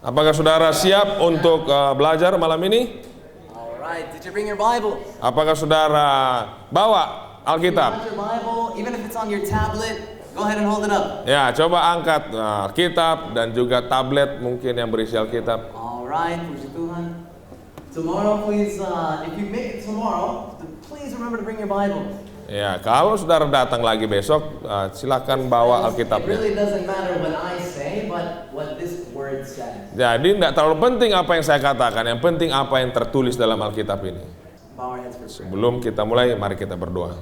Apakah saudara siap untuk belajar malam ini? Alright, did you bring your Bible? Apakah saudara bawa Alkitab? Your Bible, even if it's on your tablet, go ahead and hold it up. Ya, coba angkat Alkitab dan juga tablet mungkin yang berisi Alkitab. Alright, puji Tuhan. Tomorrow, please, if you make it tomorrow, please remember to bring your Bible. Ya, kalau saudara datang lagi besok, silakan bawa It Alkitabnya. really doesn't matter what I say, but what this word says. Jadi tidak terlalu penting apa yang saya katakan, yang penting apa yang tertulis dalam Alkitab ini. Bow our heads for prayer. Sebelum kita mulai, mari kita berdoa.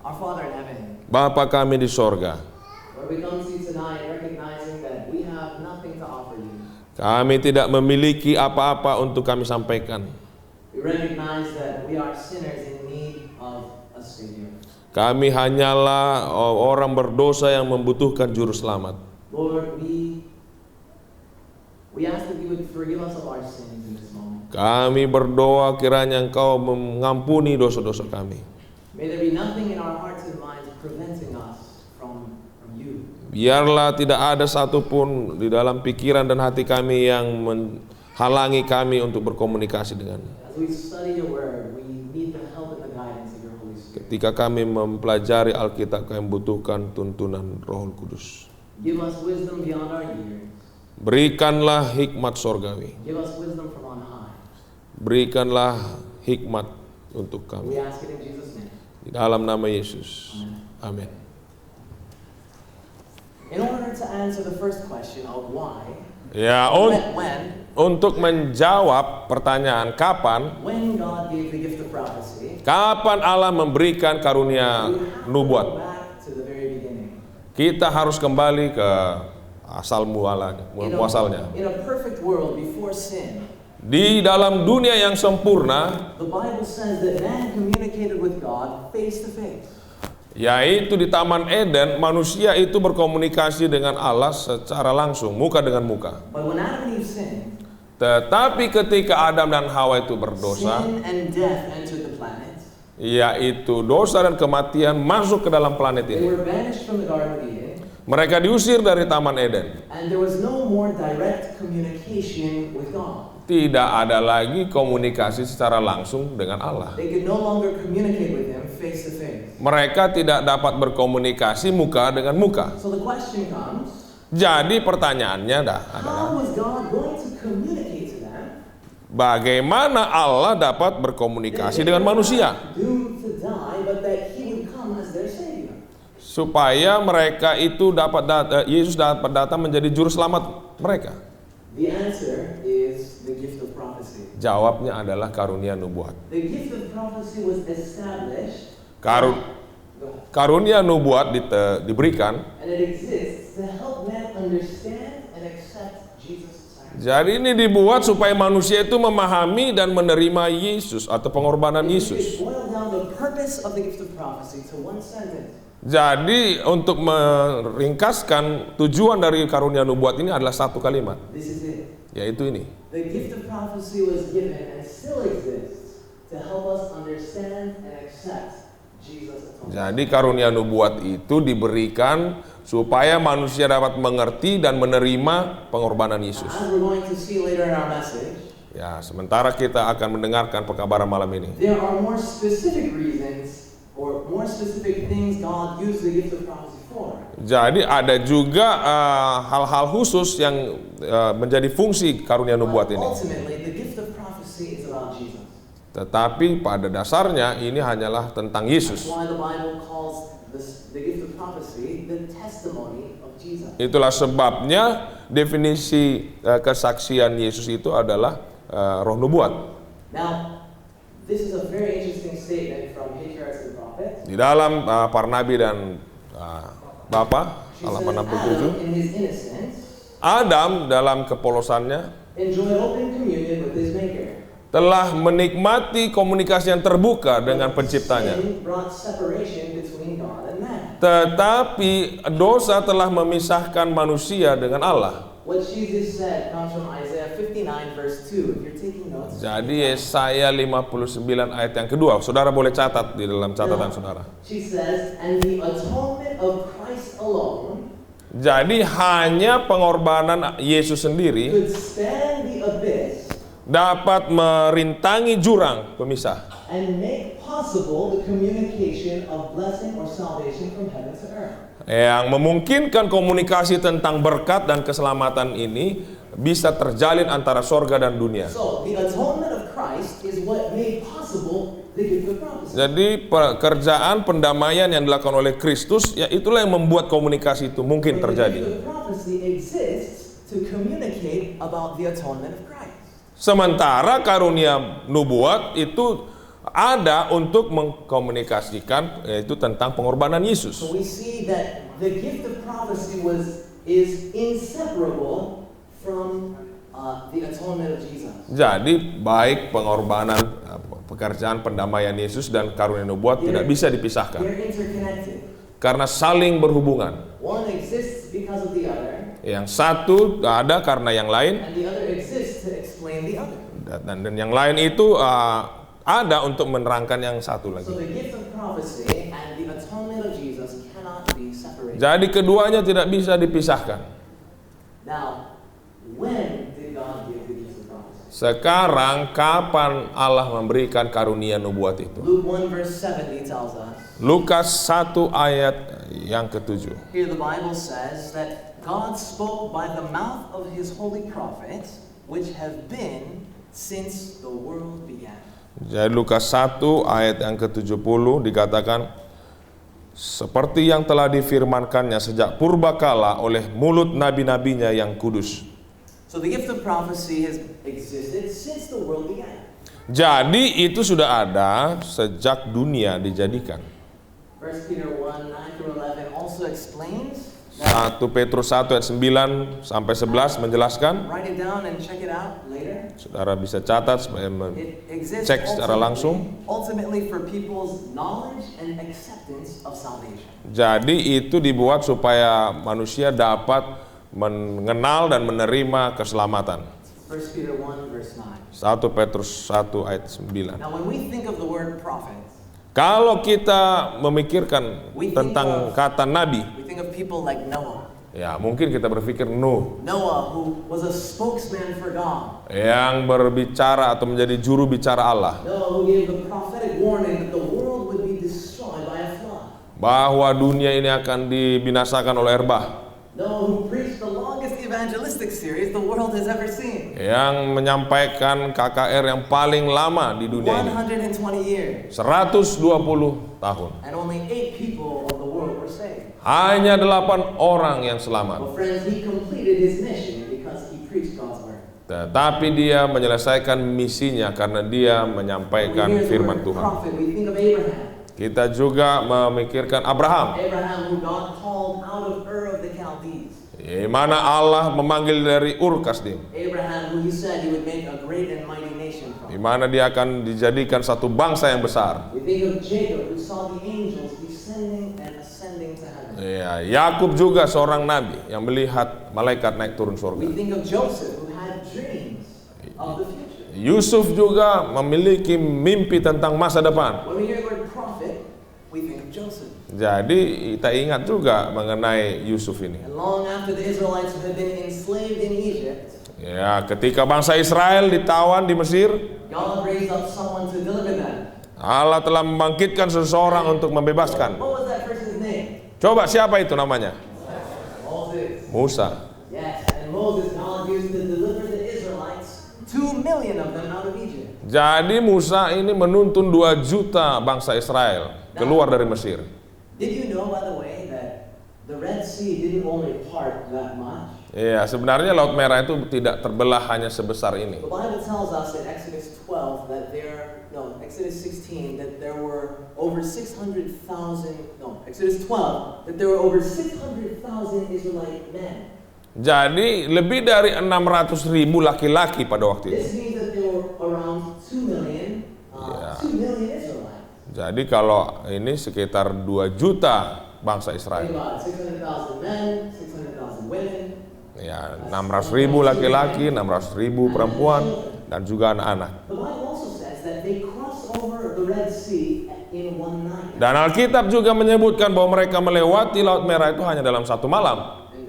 Our Father in heaven, Bapa kami di sorga, Lord, we come to you tonight recognizing that we have nothing to offer you. kami tidak memiliki apa-apa untuk kami sampaikan. We recognize that we are sinners in need of a Savior. Kami hanyalah orang berdosa yang membutuhkan juru selamat. Lord, we ask that you would forgive us of our sins in this moment. Kami berdoa kiranya Engkau mengampuni dosa-dosa kami. May there be nothing in our hearts and minds preventing us from you. Biarlah tidak ada satupun di dalam pikiran dan hati kami yang menghalangi kami untuk berkomunikasi denganmu. As we study your word, we need the help and the guidance of your Holy Spirit. Ketika kami mempelajari Alkitab, kami membutuhkan tuntunan Roh Kudus. Give us wisdom beyond our years. Berikanlah hikmat sorgawi. Give us wisdom from on high. Berikanlah hikmat untuk We kami. ask it in Jesus' name. Di dalam nama Yesus. Amin. In order to answer the first question of why, Ya, untuk menjawab pertanyaan when God gave the gift of prophecy, kapan Allah memberikan karunia we have to nubuat, go back to the very beginning. kita harus kembali ke asal muasalnya. In a perfect world before sin, Di dalam dunia yang sempurna, the Bible says that man communicated with God face to face. yaitu di Taman Eden, manusia itu berkomunikasi dengan Allah secara langsung, muka dengan muka. But when Adam and Eve sinned, Tetapi ketika Adam dan Hawa itu berdosa, sin and death entered the planet. yaitu dosa dan kematian masuk ke dalam planet They ini. were banished from the Garden of Eden, Mereka diusir dari Taman Eden. and there was no more direct communication with God. Tidak ada lagi komunikasi secara langsung dengan Allah. They could no longer communicate with Him face to face. Mereka tidak dapat berkomunikasi muka dengan muka. So the question comes, Jadi pertanyaannya adalah, how was God going to communicate to them? bagaimana Allah dapat berkomunikasi dengan manusia Doomed to die, but that He would come as their Savior. supaya mereka itu Yesus dapat datang menjadi juru selamat mereka? The answer is the gift of prophecy. Jawabnya adalah karunia nubuat. The gift of prophecy was established. Karunia nubuat diberikan. And it exists to help man understand and accept Jesus' sacrifice. Jadi ini dibuat supaya manusia itu memahami dan menerima Yesus atau pengorbanan Yesus. It boiled down the purpose of the gift of prophecy to one sentence. Jadi untuk meringkaskan tujuan dari karunia nubuat ini adalah satu kalimat, This is it. yaitu ini. The gift of prophecy was given and still exists to help us understand and accept Jesus' atonement. Jadi karunia nubuat itu diberikan supaya manusia dapat mengerti dan menerima pengorbanan Yesus. As we're going to see later in our message, Ya, sementara kita akan mendengarkan perkabaran malam ini. there are more specific reasons or more specific things God used the gift of prophecy for. Jadi ada juga hal-hal khusus yang menjadi fungsi karunia nubuat ini. Ultimately, the gift of prophecy is about Jesus. Tetapi pada dasarnya ini hanyalah tentang That's Yesus. why the Bible calls the gift of prophecy the testimony of Jesus. Itulah sebabnya definisi kesaksian Yesus itu adalah roh nubuat. Now, this is a very interesting statement from Patriarchs and Prophets. Di dalam para nabi dan Bapa, She halaman says, Adam, 67, in his innocence, Adam dalam kepolosannya enjoyed open communion with his Maker. telah menikmati komunikasi yang terbuka dengan penciptanya. Sin brought separation between God and man. Tetapi dosa telah memisahkan manusia dengan Allah. What Jesus said comes from Isaiah 59 verse 2. If you're taking notes. Jadi Yesaya 59 ayat yang kedua. Saudara boleh catat di dalam catatan saudara. She says, and the atonement of Christ alone Jadi hanya pengorbanan Yesus sendiri could span the abyss dapat merintangi jurang pemisah and make possible the communication of blessing or salvation from heaven to earth. yang memungkinkan komunikasi tentang berkat dan keselamatan ini bisa terjalin antara sorga dan dunia. So, the atonement of Christ is what made possible the gift of prophecy. Jadi pekerjaan pendamaian yang dilakukan oleh Kristus, ya itulah yang membuat komunikasi itu mungkin The gift terjadi. of prophecy exists to communicate about the atonement of Christ. Sementara karunia nubuat itu ada untuk mengkomunikasikan yaitu tentang pengorbanan Yesus. So we see that the gift of prophecy is inseparable from the atonement of Jesus. Jadi baik pengorbanan, pekerjaan pendamaian Yesus dan karunia nubuat tidak bisa dipisahkan They're interconnected. karena saling berhubungan. One exists because of the other, Yang satu ada karena yang lain, and the other exists to explain the other. dan yang lain itu ada untuk menerangkan yang satu lagi. So the gift of prophecy and the atonement of Jesus cannot be separated. Jadi keduanya tidak bisa dipisahkan. Now, when did God give the gift of prophecy? Sekarang kapan Allah memberikan karunia nubuat itu? Luke 1 verse 70 tells us. Lukas 1 ayat yang ke-7. Here the Bible says that God spoke by the mouth of his holy prophets, which have been since the world began. Jadi Lukas 1 ayat yang ke-70 dikatakan, seperti yang telah difirmankannya sejak purbakala oleh mulut nabi-nabinya yang kudus. So the gift of prophecy has existed since the world began. Jadi itu sudah ada sejak dunia dijadikan. 1 Peter 1, 9-11 also explains that, 1 Petrus 1 ayat 9 sampai 11 menjelaskan. write it down and check it out later. Saudara bisa catat supaya It exists cek secara langsung. ultimately for people's knowledge and acceptance of salvation. Jadi itu dibuat supaya manusia dapat mengenal dan menerima keselamatan. 1 Peter 1 verse 9. 1 Petrus 1 ayat 9. Now when we think of the word prophet, Kalau kita memikirkan tentang kata nabi, we think of people like Noah. ya mungkin kita berpikir Nuh Noah, who was a spokesman for God. yang berbicara atau menjadi juru bicara Allah, Noah, who gave the prophetic warning that the world would be destroyed by a flood. bahwa dunia ini akan dibinasakan oleh air bah, Noah, who preached the longest evangelistic series the world has ever seen. yang menyampaikan KKR yang paling lama di dunia ini, 120 years. 120 tahun. And only 8 people of the world were saved. Hanya 8 orang yang selamat. Well, friends, he completed his mission because he preached God's word. Tetapi dia menyelesaikan misinya karena dia menyampaikan When we hear the firman word Tuhan. prophet, we think of Abraham. Kita juga memikirkan Abraham, Abraham, who God called out of Ur of the Chaldees. di mana Allah memanggil dari Ur Kasdim, Abraham, who he said he would make a great and mighty nation di from. mana dia akan dijadikan satu bangsa yang besar. We think of Jacob, who saw the angels descending and ascending to heaven. Ya, Yakub juga seorang nabi yang melihat malaikat naik turun surga. We think of Joseph, who had dreams of the future. Yusuf juga memiliki mimpi tentang masa depan. When we hear the word prophet, we think of Joseph. Jadi kita ingat juga mengenai Yusuf ini. And long after the Israelites had been enslaved in Egypt, Ya, ketika bangsa Israel ditawan di Mesir, God raised up someone to deliver them. Allah telah membangkitkan seseorang untuk membebaskan. What was that person's name? Coba siapa itu namanya? Moses. Musa. Yes, and Moses God used to deliver the Israelites, 2 million of them out of Egypt. Jadi Musa ini menuntun 2 juta bangsa Israel keluar dari Mesir. Did you know, by the way, that the Red Sea didn't only part that much? Iya, sebenarnya Laut Merah itu tidak terbelah hanya sebesar ini. The Bible tells us in Exodus 16 that there were over 600,000. No, Exodus 12 that there were over 600,000 Israelite men. Jadi lebih dari 600.000 laki-laki pada waktu itu. This means that there were around 2 million Israelites. Jadi kalau ini sekitar 2 juta bangsa Think Israel. about it, 600,000 men, 600,000 women. Ya, 600.000 laki-laki, 600.000 perempuan, dan juga anak-anak. The Bible also says that they crossed over the Red Sea in one night. Dan Alkitab juga menyebutkan bahwa mereka melewati Laut Merah itu hanya dalam 1 malam. And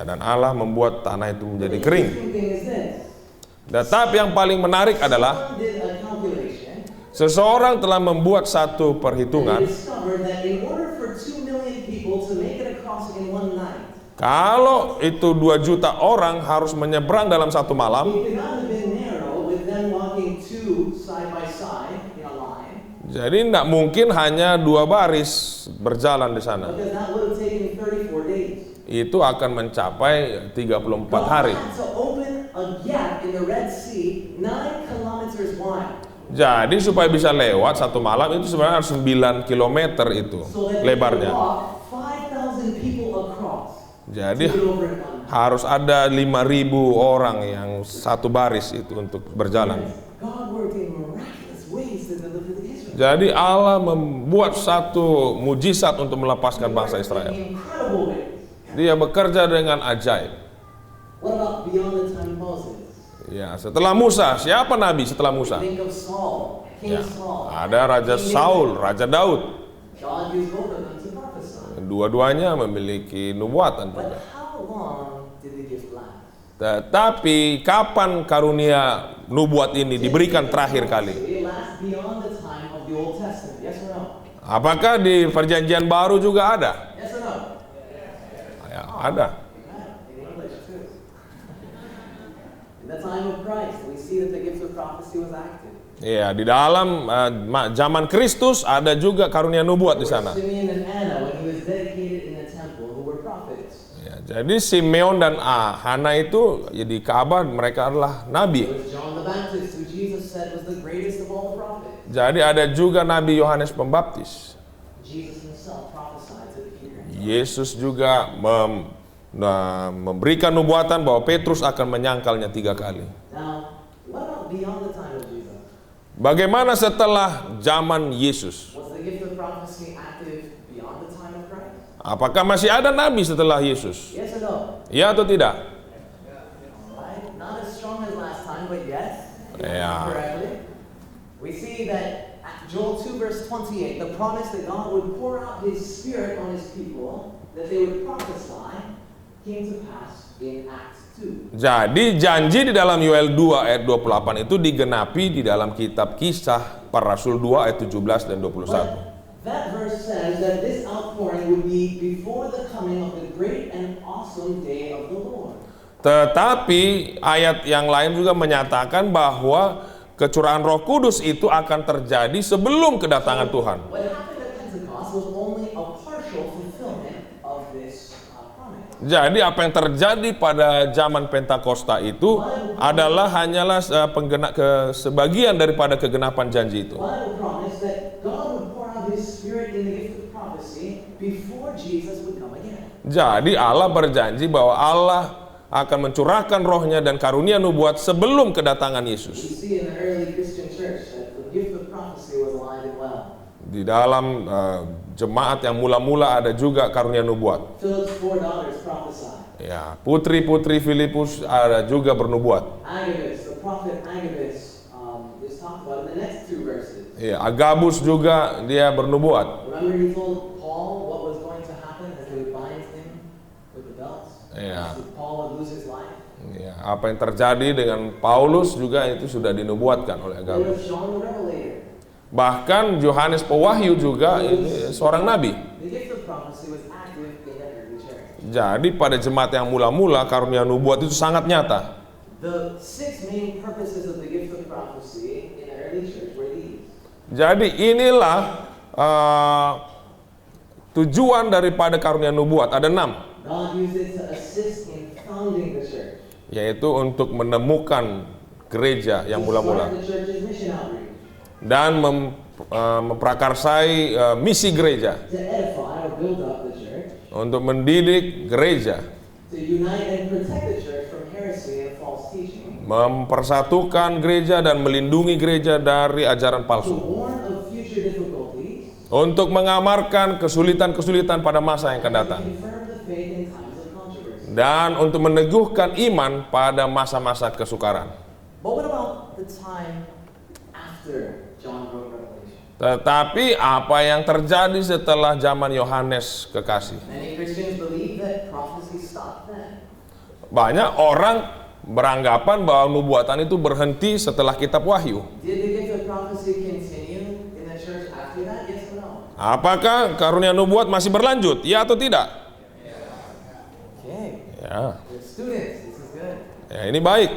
Ya, dan Allah membuat tanah itu menjadi The kering. interesting thing is this. Tetapi yang paling menarik adalah Someone did a calculation. seseorang telah membuat satu They perhitungan. discovered that in order for 2 million people to make it across in one night, Kalau itu 2 juta orang harus menyeberang dalam satu malam, it could not have been narrow with them walking two side by side in a line, jadi tidak mungkin hanya 2 baris berjalan di sana. because that would have taken 34 days. Itu akan mencapai 34 God hari. had to open a gap in the Red Sea 9 kilometers wide. Jadi supaya bisa lewat satu malam itu sebenarnya harus 9 km itu So that they could lebarnya. walk 5,000 people across. Jadi To get over in one night. harus ada 5.000 orang yang satu baris itu untuk berjalan. God worked in miraculous ways to deliver the Israelites. Jadi Allah membuat satu mujizat untuk melepaskan bangsa In Israel. incredible ways. Dia bekerja dengan ajaib. What about beyond the time of Moses? Ya, setelah Musa, siapa nabi setelah Musa? Think of Saul, King Ya, Saul. ada Raja King Saul, David. Raja Daud. God used both of them to prophesy. Dua-duanya memiliki nubuatan But juga. how long did the gift last? Tetapi kapan karunia nubuat ini diberikan terakhir kali? It lasts beyond the time of the Old Testament. Yes or no? Apakah di perjanjian baru juga ada? Yes or no? Ya, ada. In English too. In the time of Christ, we see that the gift of prophecy was active. Ya, di dalam zaman Kristus ada juga karunia nubuat di sana. Simeon and Anna, when he was dedicated in the temple, who were prophets. Ya, jadi Simeon dan Hana itu ya, di Ka'bah mereka adalah nabi. There was John the Baptist, who Jesus said was the greatest of all the prophets. Jadi ada juga Nabi Yohanes Pembaptis. Jesus himself prophesied to the Peter. Yesus juga memberikan nubuatan bahwa Petrus akan menyangkalnya 3 kali. Now, what about beyond the time of Jesus? Bagaimana setelah zaman Yesus? Was the gift of prophecy active beyond the time of Christ? Apakah masih ada nabi setelah Yesus? Yes or no? Ya atau tidak? Right? Not as strong as last time, but yes. Yeah. Correctly. We see that at Joel 2 verse 28, the promise that God would pour out his spirit on his people, that they would prophesy, came to pass in Acts 2. Jadi janji di dalam Yoel 2 ayat 28 itu digenapi di dalam kitab Kisah Para Rasul 2 ayat 17 dan 21. But that verse says that this outpouring would be before the coming of the great and awesome day of the Lord. Tetapi ayat yang lain juga menyatakan bahwa kecurahan Roh Kudus itu akan terjadi sebelum kedatangan Tuhan. What happened at Pentecost was only a partial fulfillment of this promise. Jadi apa yang terjadi pada zaman Pentakosta itu adalah hanyalah sebagian daripada kegenapan janji itu. Bible promised that God would pour out his spirit in the gift of prophecy before Jesus would come again. Jadi Allah berjanji bahwa Allah akan mencurahkan rohnya dan karunia nubuat sebelum kedatangan We Yesus. see in the early Christian church that the gift of prophecy was alive and well. Di dalam jemaat yang mula-mula ada juga karunia nubuat. Philip's 4 daughters prophesied. Ya, putri-putri Filipus ada juga bernubuat. Agabus, the prophet Agabus, is talked about in the next 2 verses. Ya, Agabus juga dia bernubuat. Remember he told Paul what was going to happen as they would bind him with the belts? Yeah. So Paul would lose his life. Ya, apa yang terjadi dengan Paulus juga itu sudah dinubuatkan oleh There Agabus. was John the Revelator. Bahkan Yohanes Pewahyu juga ini seorang nabi. The gift of prophecy was active in the early church. Jadi pada jemaat yang mula-mula karunia nubuat itu sangat nyata. The 6 main purposes of the gift of prophecy in the early church were these. Jadi inilah tujuan daripada karunia nubuat. Ada 6, God used it to assist in founding the church. yaitu untuk menemukan gereja yang To mula-mula start the church's mission outreach. dan memprakarsai misi gereja, To edify or build up the church. untuk mendidik gereja, To unite and protect the church from heresy and false teaching. mempersatukan gereja dan melindungi gereja dari ajaran To palsu, warn of future difficulties. untuk mengamarkan kesulitan-kesulitan pada masa yang akan And to datang, confirm the faith in times of controversy. dan untuk meneguhkan iman pada masa-masa kesukaran. But what about the time after John wrote Revelation? Tetapi apa yang terjadi setelah zaman Yohanes Kekasih? Many Christians believe that prophecy stopped then. Banyak orang beranggapan bahwa nubuatan itu berhenti setelah kitab Wahyu. Did the gift of prophecy continue in the church after that? Yes or no? Apakah karunia nubuat masih berlanjut? Ya atau tidak? Okay. Ya, The students, this is good. ya ini baik.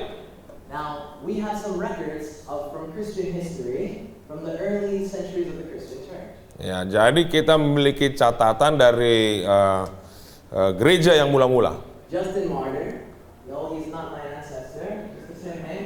Now, we have some records from Christian history from the early centuries of the Christian church. Ya, jadi kita memiliki catatan dari gereja yang mula-mula. Justin Martyr, no, he's not my ancestor, it's the same name.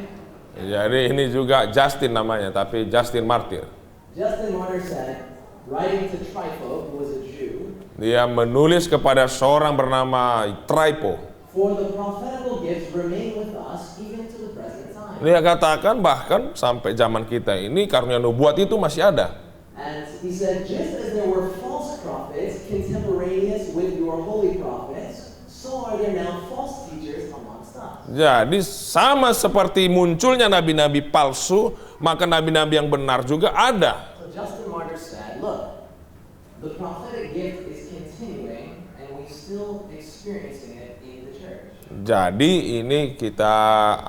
Jadi ini juga Justin namanya, tapi Justin Martyr. Justin Martyr said, writing to Trypho, who was a Jew, Dia menulis kepada seorang bernama Trypho. for the prophetical gifts remain with us even to the present time. Dia katakan bahkan sampai zaman kita ini karunia nubuat itu masih ada. And he said, just as there were false prophets contemporaneous with your holy prophets, so are there now false teachers amongst us. Jadi sama seperti munculnya nabi-nabi palsu, maka nabi-nabi yang benar juga ada. So Justin Martyr said, look, the prophetic gift is continuing and we still experiencing it in the church. Jadi ini kita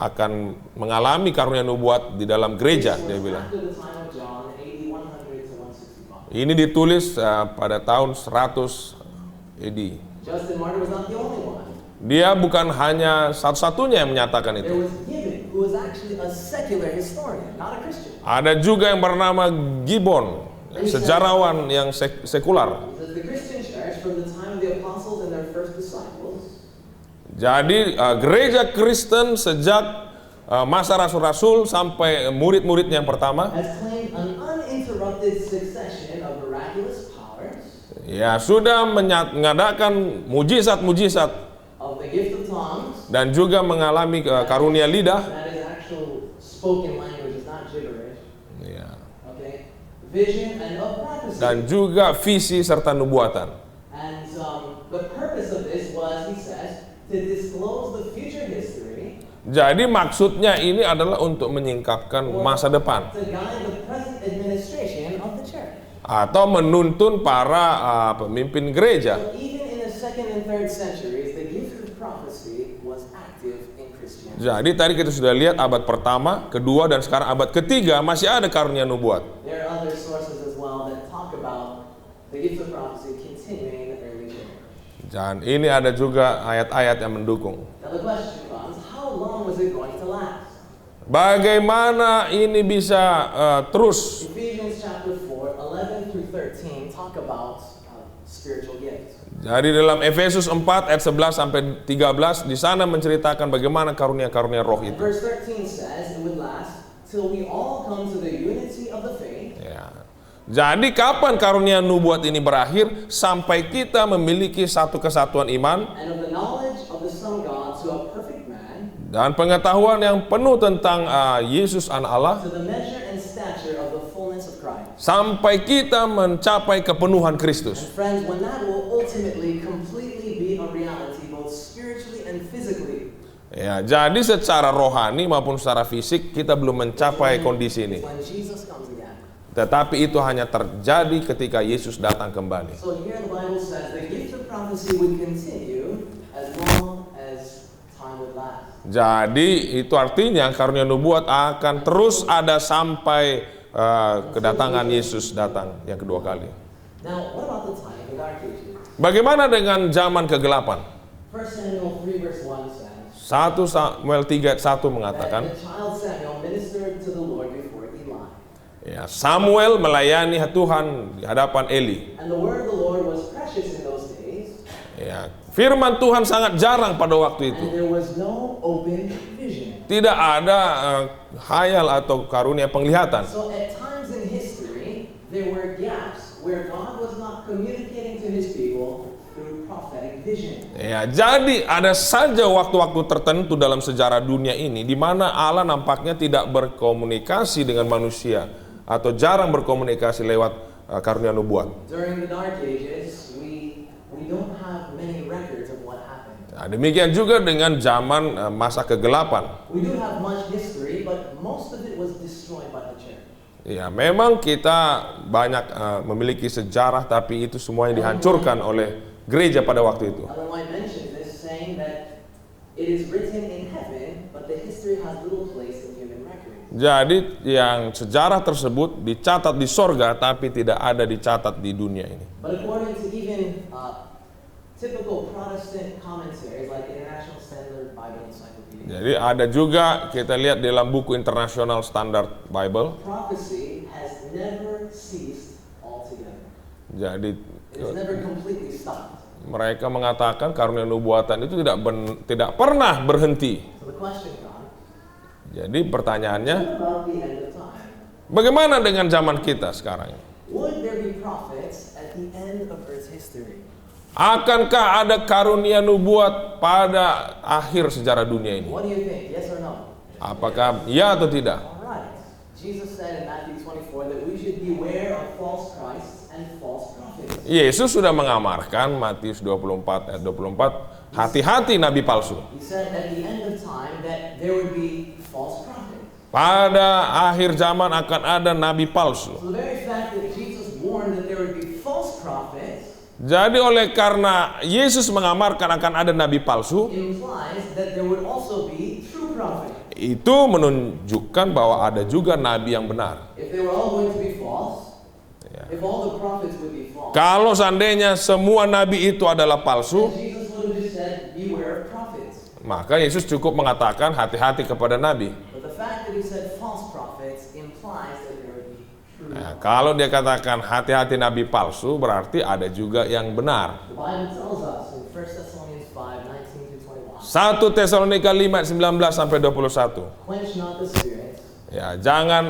akan mengalami karunia nubuat di dalam gereja, This dia was bilang. after the time of John, AD 100 to 165. Ini ditulis pada tahun 100 AD. Justin Martyr was not the only one. Dia bukan hanya satu-satunya yang menyatakan There itu. was Gibbon, who was actually a secular historian, not a Christian. Ada juga yang bernama Gibbon, sejarawan yang sekular. He says the Christian church from the time of the apostles and their first disciples Jadi gereja Kristen sejak masa rasul-rasul sampai murid-muridnya yang pertama, has claimed an uninterrupted succession of miraculous powers, ya sudah mengadakan mujizat-mujizat of the gift of tongues, dan juga mengalami karunia lidah. that is actual spoken language, it's not gibberish, Ya. okay? Vision and of prophecy. Dan juga visi serta nubuatan. And the purpose of this was, he says, to disclose the future history, Jadi maksudnya ini adalah untuk menyingkapkan masa depan to guide the present administration of the church. atau menuntun para pemimpin gereja. So even in the second and third centuries, the gift of prophecy was active in Christianity. Jadi tadi kita sudah lihat abad pertama, kedua, dan sekarang abad ketiga masih ada karunia nubuat. There are other sources as well that talk about the gift of prophecy continuing in the early church. Dan ini ada juga ayat-ayat yang mendukung. Now the question comes, how long was it going to last? Bagaimana ini bisa terus? Ephesians chapter 4, 11 through 13 talk about spiritual gifts. Jadi dalam Efesus 4 ayat 11 sampai 13 di sana menceritakan bagaimana karunia-karunia roh And itu. verse 13 says it would last till we all come to the unity of the faith Ya. Jadi kapan karunia nubuat ini berakhir? Sampai kita memiliki satu kesatuan iman and of the knowledge of the Son of God to a perfect man, dan pengetahuan yang penuh tentang Yesus Anak Allah, to the measure and stature of the fullness of Christ. sampai kita mencapai kepenuhan And Kristus. friends, when that will ultimately completely be a reality, both spiritually and physically, Ya, jadi secara rohani maupun secara fisik kita belum mencapai kondisi ini. when Jesus comes again. Tetapi itu hanya terjadi ketika Yesus datang kembali. So here the Bible says the gift of prophecy would continue as long as time would last. Jadi itu artinya karunia nubuat akan terus ada sampai kedatangan Yesus datang yang kedua kali. Now, what about the time of the Dark Ages? Bagaimana dengan zaman kegelapan? 1 Samuel 3 verse 1 says 1 Samuel 3 ayat 1 mengatakan, that the child Samuel ministered to the Lord before Eli. ya, Samuel melayani Tuhan di hadapan Eli. And the word of the Lord was precious in those days, Ya, firman Tuhan sangat jarang pada waktu itu. and there was no open vision. Tidak ada hayal atau karunia penglihatan. So at times in history, there were gaps where God was not communicating to his people through prophetic vision. Ya, jadi ada saja waktu-waktu tertentu dalam sejarah dunia ini di mana Allah nampaknya tidak berkomunikasi dengan manusia atau jarang berkomunikasi lewat karunia nubuat. During the Dark Ages, we don't have many records of what happened. Nah, demikian juga dengan zaman masa kegelapan. We do have much history, but most of it was destroyed by the church. Ya, memang kita banyak memiliki sejarah, tapi itu semuanya dihancurkan oleh gereja pada waktu itu. Ellen White mentioned this, saying that It is written in heaven, but the history has little place in human record. Jadi yang sejarah tersebut dicatat di sorga tapi tidak ada dicatat di dunia ini. But according to even typical Protestant commentaries like International Standard Bible Encyclopedia, Jadi ada juga kita lihat dalam buku internasional standar Bible. prophecy has never ceased altogether. Jadi It has never completely stopped. mereka mengatakan karunia nubuatan itu tidak pernah berhenti. So the question comes, Jadi pertanyaannya, what about the end of time? bagaimana dengan zaman kita sekarang? Would there be prophets at the end of Earth's history? Akankah ada karunia nubuat pada akhir sejarah dunia ini? What do you think? Yes or no? Apakah ya atau tidak? All right. Jesus said in Matthew 24 that we should beware of false Christs and false prophets. Yesus sudah mengamarkan Matius 24 ayat 24, hati-hati nabi palsu. He said at the end of time that there would be false prophets. Pada akhir zaman akan ada nabi palsu. So the very fact that Jesus warned that there would be false prophets Jadi oleh karena Yesus mengamarkan akan ada nabi palsu, implies that there would also be true prophets. itu menunjukkan bahwa ada juga nabi yang benar. If they were all going to be false, if all the prophets would be false, Kalau seandainya semua nabi itu adalah palsu, then Jesus would have just said, beware of prophets. maka Yesus cukup mengatakan hati-hati kepada nabi. But the fact that he said false prophets implies that there would be true Nah, kalau dia katakan hati-hati nabi palsu, berarti ada juga yang benar. The Bible tells us in 1 Thessalonians 5:19-21, 1 Tesalonika 5:19 sampai 21. quench not the spirit, Ya, jangan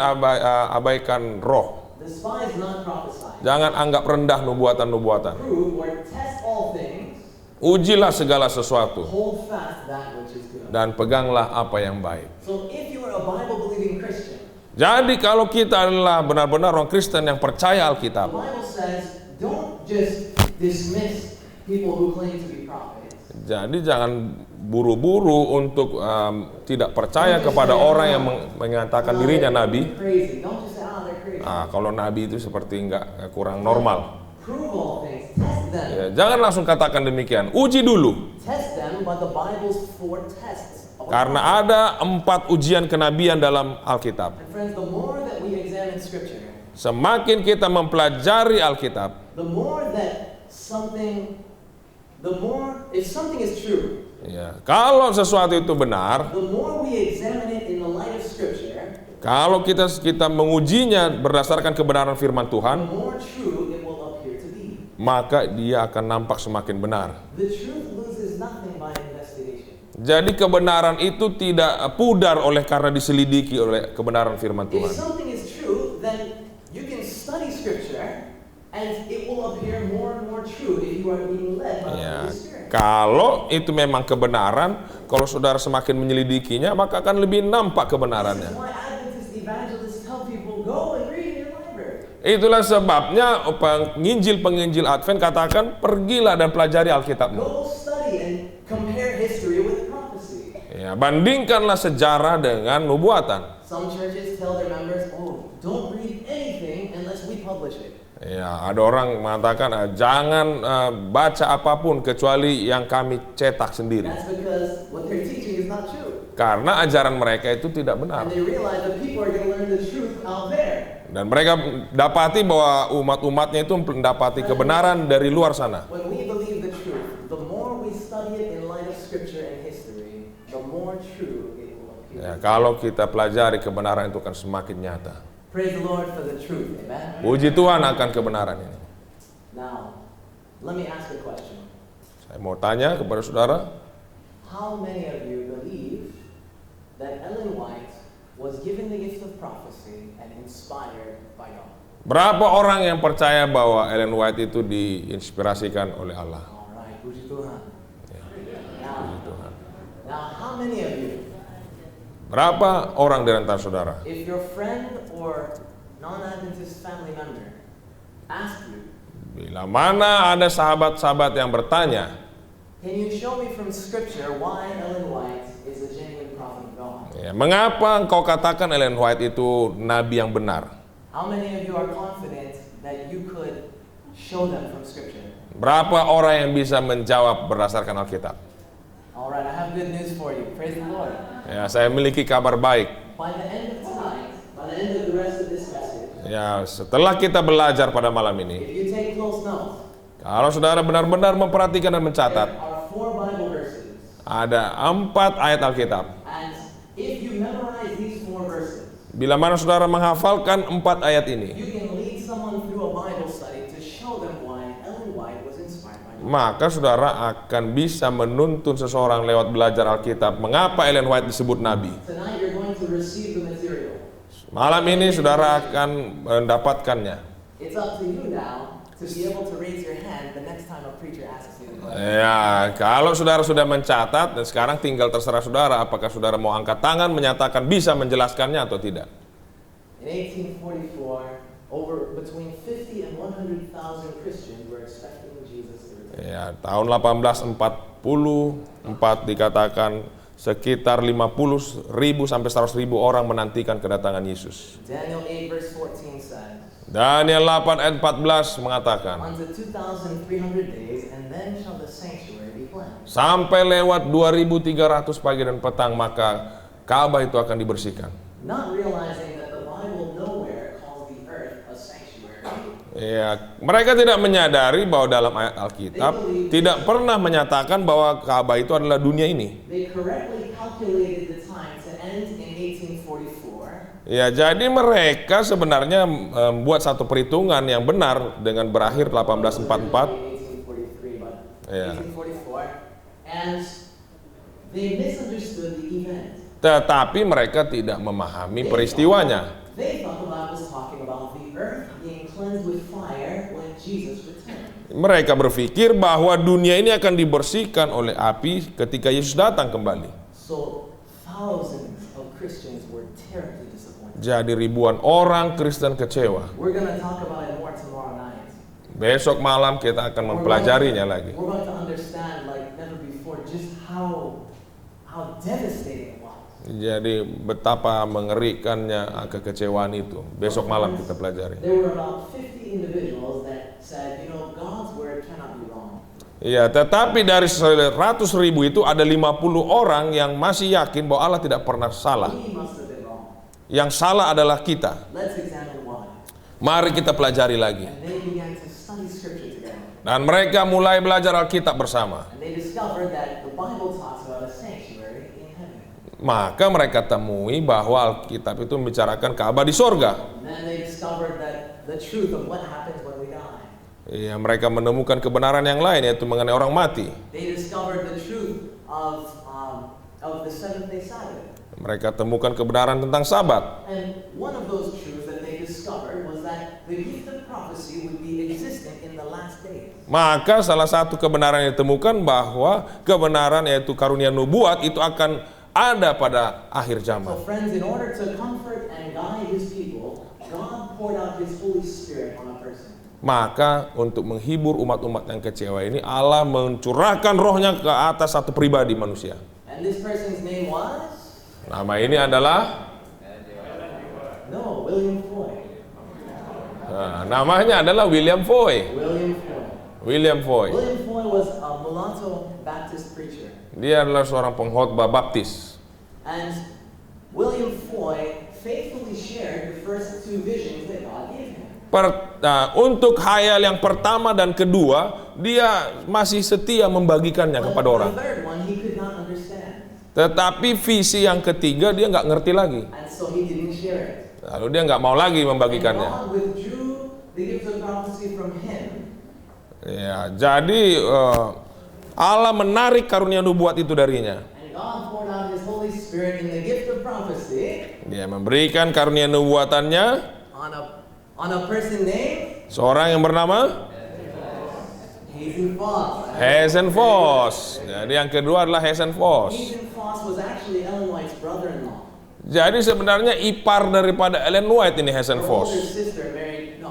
abaikan roh. despise not prophesying, Jangan anggap rendah nubuatan-nubuatan. prove or test all things, Ujilah segala sesuatu hold fast that which is good. dan peganglah apa yang baik. So if you are a Bible-believing Christian, Jadi kalau kita adalah benar-benar orang Kristen yang percaya the Alkitab, Bible says don't just dismiss people who claim to be prophets. jadi jangan buru-buru untuk tidak percaya kepada orang yang mengatakan dirinya nabi. Crazy. Don't just say, they're crazy. Kalau nabi itu seperti nggak kurang normal. Prove all things. Test them. Ya, jangan langsung katakan demikian. Uji dulu. Test them by the Bible's 4 tests. of Karena ada 4 ujian kenabian dalam Alkitab. And friends, the more that we examine Scripture, Semakin kita mempelajari Alkitab, the more that if something is true, ya, kalau sesuatu itu benar, the more we examine it in the light of Scripture, kalau kita mengujinya berdasarkan kebenaran firman the Tuhan, more true it will appear to be. maka dia akan nampak semakin benar. The truth loses nothing by investigation. Jadi kebenaran itu tidak pudar oleh karena diselidiki oleh kebenaran firman If Tuhan. something is true, then you can study Scripture, and it will appear more and more true if you are being led by the Ya, Holy Spirit. kalau itu memang kebenaran, kalau saudara semakin menyelidikinya, maka akan lebih nampak This kebenarannya. is why Adventist evangelists tell people, go and read in your library. Itulah sebabnya penginjil Advent katakan, pergilah dan pelajari Alkitabmu. Go study and compare history with prophecy. Ya, bandingkanlah sejarah dengan nubuatan. Some churches tell their members, don't read anything unless we publish it. Ya, ada orang mengatakan jangan baca apapun kecuali yang kami cetak sendiri. That's because what they're teaching is not true. Karena ajaran mereka itu tidak benar. And they realize that people are going to learn the truth out there. Dan mereka dapati bahwa umat-umatnya itu mendapati kebenaran dari luar sana. When we believe the truth, the more we study it in light of Scripture and history, the more true it will appear. Ya, kalau kita pelajari kebenaran itu akan semakin nyata. Praise the Lord for the truth. Amen. Puji Tuhan akan kebenaran ini. Now, let me ask a question. Saya mau tanya kepada saudara, How many of you believe that Ellen White was given the gift of prophecy and inspired by God? berapa orang yang percaya bahwa Ellen White itu diinspirasikan oleh Allah? Alright, puji Tuhan. Puji Now, Tuhan. how many of you, Berapa orang di antara saudara? if your friend or non-Adventist family member asked you, Bila mana ada sahabat-sahabat yang bertanya, can you show me from Scripture why Ellen White is a genuine prophet of God? ya, mengapa engkau katakan Ellen White itu nabi yang benar? How many of you are confident that you could show them from Scripture? Berapa orang yang bisa menjawab berdasarkan Alkitab? Alright, Alright, I have good news for you. Praise the Lord. Ya, saya memiliki kabar baik. By the end of tonight, by the end of the rest of this message, Ya, setelah kita belajar pada malam ini, if you take close notes, kalau saudara benar-benar memperhatikan dan mencatat, there are 4 Bible verses. ada 4 ayat Alkitab. And if you memorize these 4 verses, Bila mana saudara menghafalkan 4 ayat ini, you can lead someone through a Bible study to show them why Ellen White was inspired by God. maka saudara akan bisa menuntun seseorang lewat belajar Alkitab mengapa Ellen White disebut nabi. Tonight you're going to receive the material. Malam ini saudara akan mendapatkannya. It's up to you now to be able to raise your hand the next time a preacher asks you the question. Ya, kalau saudara sudah mencatat, dan sekarang tinggal terserah saudara apakah saudara mau angkat tangan menyatakan bisa menjelaskannya atau tidak. In 1844, over between 50 and 100,000 Christians were expecting Jesus to return. Ya, tahun 1844 dikatakan sekitar 50.000 sampai 100.000 orang menantikan kedatangan Yesus. Daniel 8 verse 14 says, Daniel 8 ayat 14 mengatakan, unto 2,300 days, and then shall the sanctuary be cleansed. sampai lewat 2.300 pagi dan petang maka Ka'bah itu akan dibersihkan. Not realizing that the Bible nowhere calls the earth a sanctuary. Ya, mereka tidak menyadari bahwa dalam ayat Alkitab tidak pernah menyatakan bahwa Ka'bah itu adalah dunia ini. They correctly calculated the time to end in 1844. Ya, jadi mereka sebenarnya membuat satu perhitungan yang benar dengan berakhir 1844. 1843, but Yeah. 1844, and they misunderstood the event. Tetapi mereka tidak memahami peristiwanya. They thought the Bible was talking about the earth being cleansed with fire when Jesus returned. Mereka berpikir bahwa dunia ini akan dibersihkan oleh api ketika Yesus datang kembali. So thousands of Christians were terribly disappointed. Jadi ribuan orang Kristen kecewa. We're going to talk about it more tomorrow night. Besok malam kita akan mempelajarinya lagi. We're going to understand like never before just how devastating it was. Jadi betapa mengerikannya kekecewaan itu. Besok malam kita pelajari. There were about 50 individuals that said, you know, God's word cannot be wrong. Iya, tetapi dari 100.000 itu ada 50 orang yang masih yakin bahwa Allah tidak pernah salah. We must have been wrong. Yang salah adalah kita. Let's examine why. Mari kita pelajari lagi. And they began to study scripture together. Dan mereka mulai belajar Alkitab bersama. And they discovered that the Bible talks about a sanctuary in heaven. Maka mereka temui bahwa Alkitab itu membicarakan Ka'bah di sorga. And then they discovered that the truth of what happens when we die. Iya, mereka menemukan kebenaran yang lain, yaitu mengenai orang mati. They discovered the truth of the seventh-day Sabbath. Mereka temukan kebenaran tentang Sabat. And one of those truths that they discovered was that the gift of prophecy would be existent in the last days. Maka salah satu kebenaran yang ditemukan bahwa kebenaran yaitu karunia nubuat itu akan ada pada akhir zaman. So friends, in order to comfort and guide his people, God poured out his Holy Spirit on a person. Maka untuk menghibur umat-umat yang kecewa ini, Allah mencurahkan rohnya ke atas satu pribadi manusia. And this person's name was? Nama ini adalah William Foy. namanya adalah William Foy. William Foy. William Foy. William Foy was a mulatto Baptist preacher. Dia adalah seorang pengkhotbah baptis. And William Foy faithfully shared the first 2 visions that God gave him. Untuk hayal yang pertama dan kedua, dia masih setia membagikannya kepada orang. The third one he could not understand. Tetapi visi yang ketiga dia nggak ngerti lagi. And so he didn't share it. Lalu dia nggak mau lagi And membagikannya. God withdrew the gift of prophecy from him. Ya, jadi Allah menarik karunia nubuat itu darinya. And God poured out his Holy Spirit in the gift of prophecy Dia memberikan karunia nubuatannya on a person named seorang yang bernama Hazen Foss. Hazen Foss. Jadi yang kedua adalah Hazen Foss. Hazen Foss was actually Ellen White's brother-in-law. Jadi sebenarnya ipar daripada Ellen White ini Hazen Her Foss. older sister married,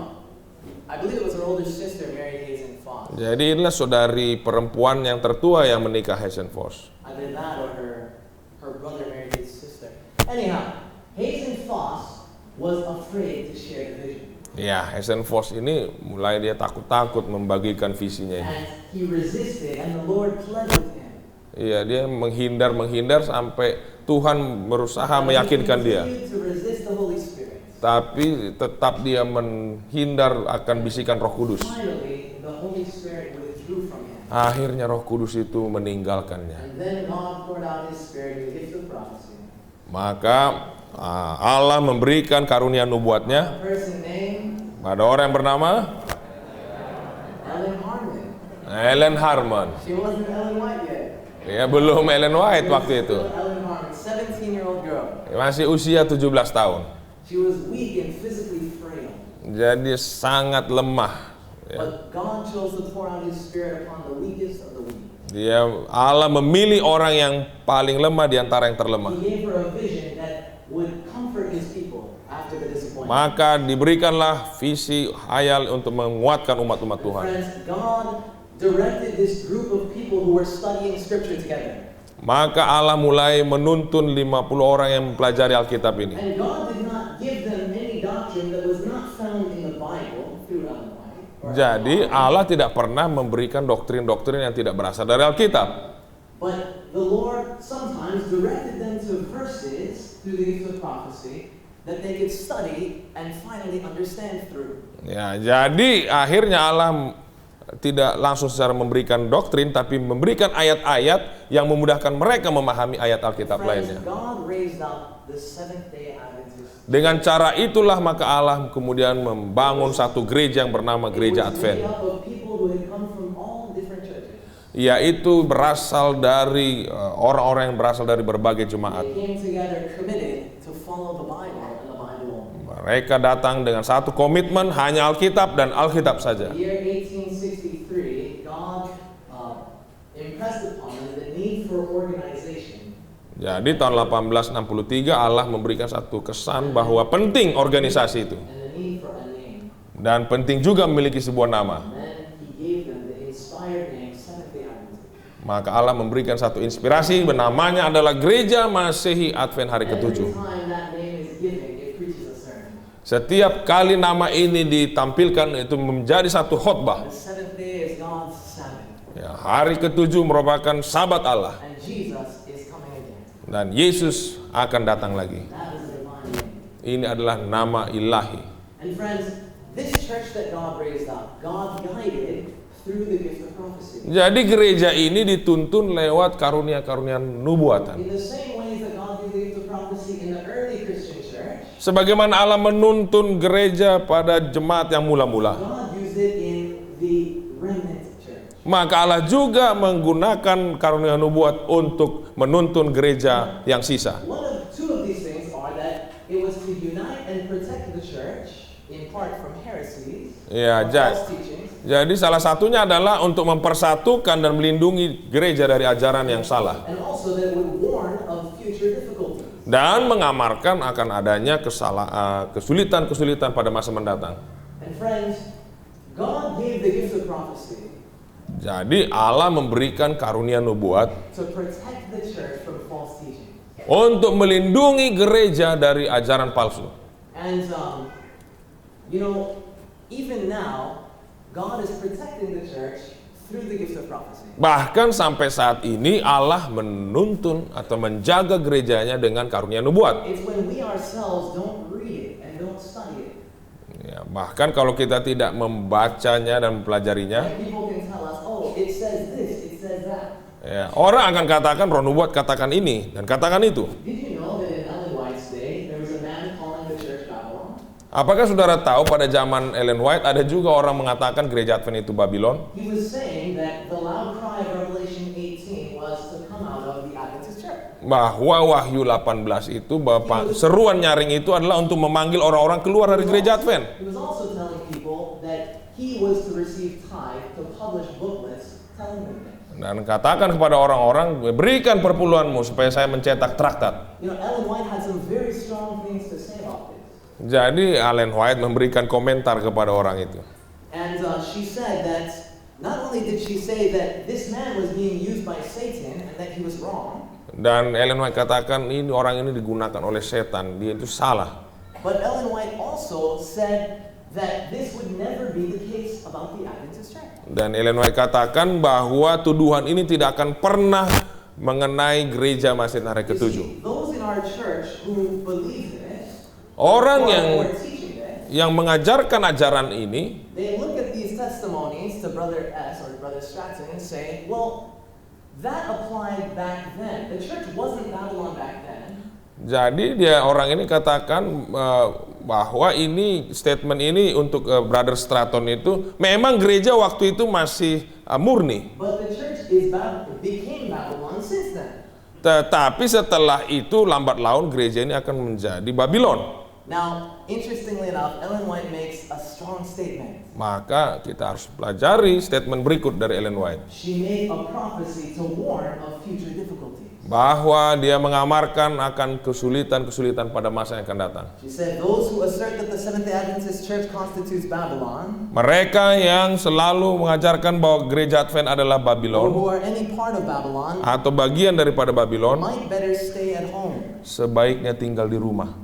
I believe it was her older sister married Hazen Foss. Jadi inilah saudari perempuan yang tertua yang menikah Hazen Foss. Either that or her brother married his sister. Anyhow, Hazen Foss was afraid to share the vision. Ya, Hazen Foss ini mulai dia takut-takut membagikan visinya ini. And he resisted and the Lord pled with him. Iya, dia menghindar sampai Tuhan berusaha But he meyakinkan dia. continued to resist the Holy Spirit. Tapi tetap dia menghindar akan bisikan Roh Kudus. Finally, the Holy Spirit withdrew from him. Akhirnya Roh Kudus itu meninggalkannya. And then God poured out his Spirit in the gift of prophecy. Maka Allah memberikan karunia nubuatnya A person named pada orang yang bernama Ellen Harmon. Ellen Harmon. She wasn't Ellen White yet. Ya, belum Ellen White waktu itu. Still Ellen Harmon, 17-year-old girl. Masih usia 17 tahun. She was weak and physically frail. Jadi sangat lemah. Ya. But God chose to pour out his Spirit upon the weakest of the weak. Allah memilih orang yang paling lemah di antara yang terlemah. He gave her a vision that would comfort his people after the disappointment. Maka diberikanlah visi hayal untuk menguatkan umat-umat Tuhan. Friends, God directed this group of people who were studying scripture together. Maka Allah mulai menuntun 50 orang yang mempelajari Alkitab ini. And God did not give them any doctrine that was not found in the Bible through Ellen White. Jadi Allah tidak pernah memberikan doktrin-doktrin yang tidak berasal dari Alkitab. But the Lord sometimes directed them to verses through the gift of prophecy that they could study and finally understand through. Ya, jadi akhirnya Allah tidak langsung secara memberikan doktrin, tapi memberikan ayat-ayat yang memudahkan mereka memahami ayat Alkitab Friends, lainnya. God raised up the Seventh-day Adventists. Dengan cara itulah maka Allah kemudian membangun satu gereja yang bernama Gereja It was made Advent. up of people who had come from all different churches. Yaitu berasal dari orang-orang yang berasal dari berbagai jemaat. They came together committed to follow the Bible and the Bible only. Mereka datang dengan satu komitmen, hanya Alkitab dan Alkitab saja. The year 1863, God impressed upon them the need for organization. Jadi tahun 1863 Allah memberikan satu kesan bahwa penting organisasi itu. And the need for a name. Dan penting juga memiliki sebuah nama. And then he gave them the inspired name Seventh-day Adventist. Maka Allah memberikan satu inspirasi, namanya adalah Gereja Masehi Advent hari Every ke-7. time that name is given, it preaches a sermon. Setiap kali nama ini ditampilkan itu menjadi satu khotbah. The seventh day is God's Sabbath. Ya, hari ke-7 merupakan sabat Allah. And Jesus is coming again. Dan Yesus akan datang lagi. That is a divine name. Ini adalah nama ilahi. And friends, this church that God raised up, God guided through the gift of prophecy. Jadi gereja ini dituntun lewat karunia-karunia nubuatan. In the same ways that God gave the gift of prophecy in the early Christian church, Sebagaimana Allah menuntun gereja pada jemaat yang mula-mula, God used it in the remnant church. maka Allah juga menggunakan karunia nubuat untuk menuntun gereja yang sisa. Two of these things are that it was to unite and protect the church in part from heresies, Ya, or false teachings, jadi salah satunya adalah untuk mempersatukan dan melindungi gereja dari ajaran yang salah. and also that it would warn of future difficulties. Dan mengamarkan akan adanya kesulitan-kesulitan pada masa mendatang. And friends, God gave the gift of prophecy Jadi Allah memberikan karunia nubuat to protect the church from false teaching. untuk melindungi gereja dari ajaran palsu. And, you know, even now, God is protecting the church through the gift of prophecy. Bahkan sampai saat ini Allah menuntun atau menjaga gerejanya dengan karunia nubuat. It's when we ourselves don't read it and don't study it. Ya, bahkan kalau kita tidak membacanya dan mempelajarinya, And people can tell us, oh, it says this, it says that. ya, orang akan katakan roh nubuat katakan ini dan katakan itu. Did you know that in Ellen White's day, there was a man calling the church Babylon? Apakah saudara tahu pada zaman Ellen White ada juga orang mengatakan gereja Advent itu Babylon? He was saying that the loud cry of Revelation 18 was to come out of the Adventist church. Bahwa Wahyu 18 itu seruan nyaring itu adalah untuk memanggil orang-orang keluar dari gereja Advent. He was also telling people that he was to receive tithe to publish booklets telling them things. Dan katakan kepada orang-orang, berikan perpuluhanmu supaya saya mencetak traktat. You know, Ellen White had some very strong things to say about this. Jadi Ellen White memberikan komentar kepada orang itu. And she said that not only did she say that this man was being used by Satan and that he was wrong, Dan Ellen White katakan ini orang ini digunakan oleh setan, dia itu salah. but Ellen White also said that this would never be the case about the Adventist church. Dan Ellen White katakan bahwa tuduhan ini tidak akan pernah mengenai gereja Masjid Hari You ke-7. see, those in our church who believe this, Orang or yang who are teaching this, yang mengajarkan ajaran ini, they look at these testimonies to Brother S or Brother Stratton and say, well, that applied back then. The church wasn't Babylon back then. jadi orang ini katakan bahwa ini statement ini untuk Brother Stratton itu memang gereja waktu itu masih murni. But the church became Babylon since then. Tetapi setelah itu lambat laun gereja ini akan menjadi Babylon. Now, interestingly enough, Ellen White makes a strong statement. Maka kita harus pelajari statement berikut dari Ellen White. She made a prophecy to warn of future difficulties. Bahwa dia mengamarkan akan kesulitan-kesulitan pada masa yang akan datang. She said, those who assert that the Seventh-day Adventist Church constitutes Babylon, Mereka yang selalu mengajarkan bahwa gereja Advent adalah or Babylon who are any part of Babylon, atau bagian daripada Babylon, might better stay at home. sebaiknya tinggal di rumah.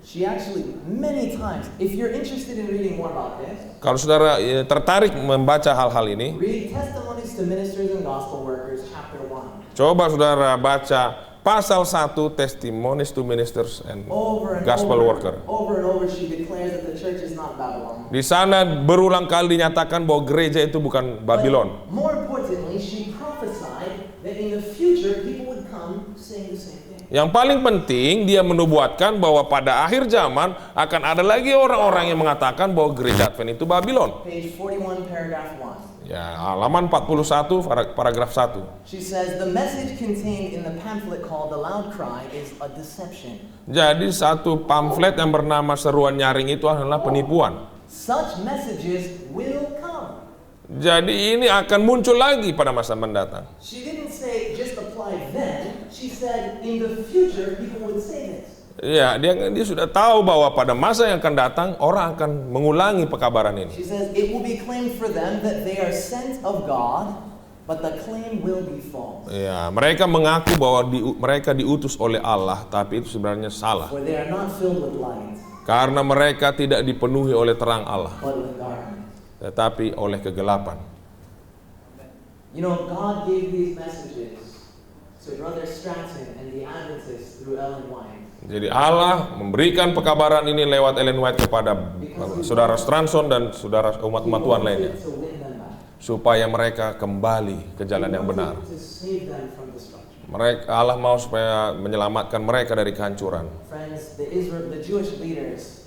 She actually, many times, if you're interested in reading more about this, Kalau saudara tertarik membaca hal-hal ini, read Testimonies to Ministers and Gospel Workers, chapter 1. coba saudara baca pasal 1 Testimonies to Ministers and Over and Gospel over, Worker. over and over, she declares that the church is not Babylon. Di sana berulang kali dinyatakan bahwa gereja itu bukan Babylon. But more importantly, she prophesied that in the future people would come saying the same thing. Yang paling penting, dia menubuatkan bahwa pada akhir zaman akan ada lagi orang-orang yang mengatakan bahwa gereja Advent itu Babylon. Page 41, paragraph 1. Ya, halaman 41, paragraf 1. She says, the message contained in the pamphlet called The Loud Cry is a deception. Jadi satu pamflet yang bernama Seruan Nyaring itu adalah penipuan. Such messages will come. Jadi ini akan muncul lagi pada masa mendatang. She didn't say just apply then. She said in the future people would say this. Ya, dia sudah tahu bahwa pada masa yang akan datang orang akan mengulangi pekabaran ini. She says it will be claimed for them that they are sent of God, but the claim will be false. Ya, mereka mengaku bahwa mereka diutus oleh Allah, tapi itu sebenarnya salah. For they are not filled with light, Karena mereka tidak dipenuhi oleh terang Allah, but with darkness. tetapi oleh kegelapan. You know, God gave these messages to Brother Stratton and the Adventists through Ellen White. Jadi Allah memberikan pekabaran ini lewat Ellen White kepada saudara Stranson dan saudara umat-umat Tuhan lainnya, To win them back. supaya mereka kembali ke jalan yang benar. To save them from destruction. Allah mau supaya menyelamatkan mereka dari kehancuran. Friends, the Jewish leaders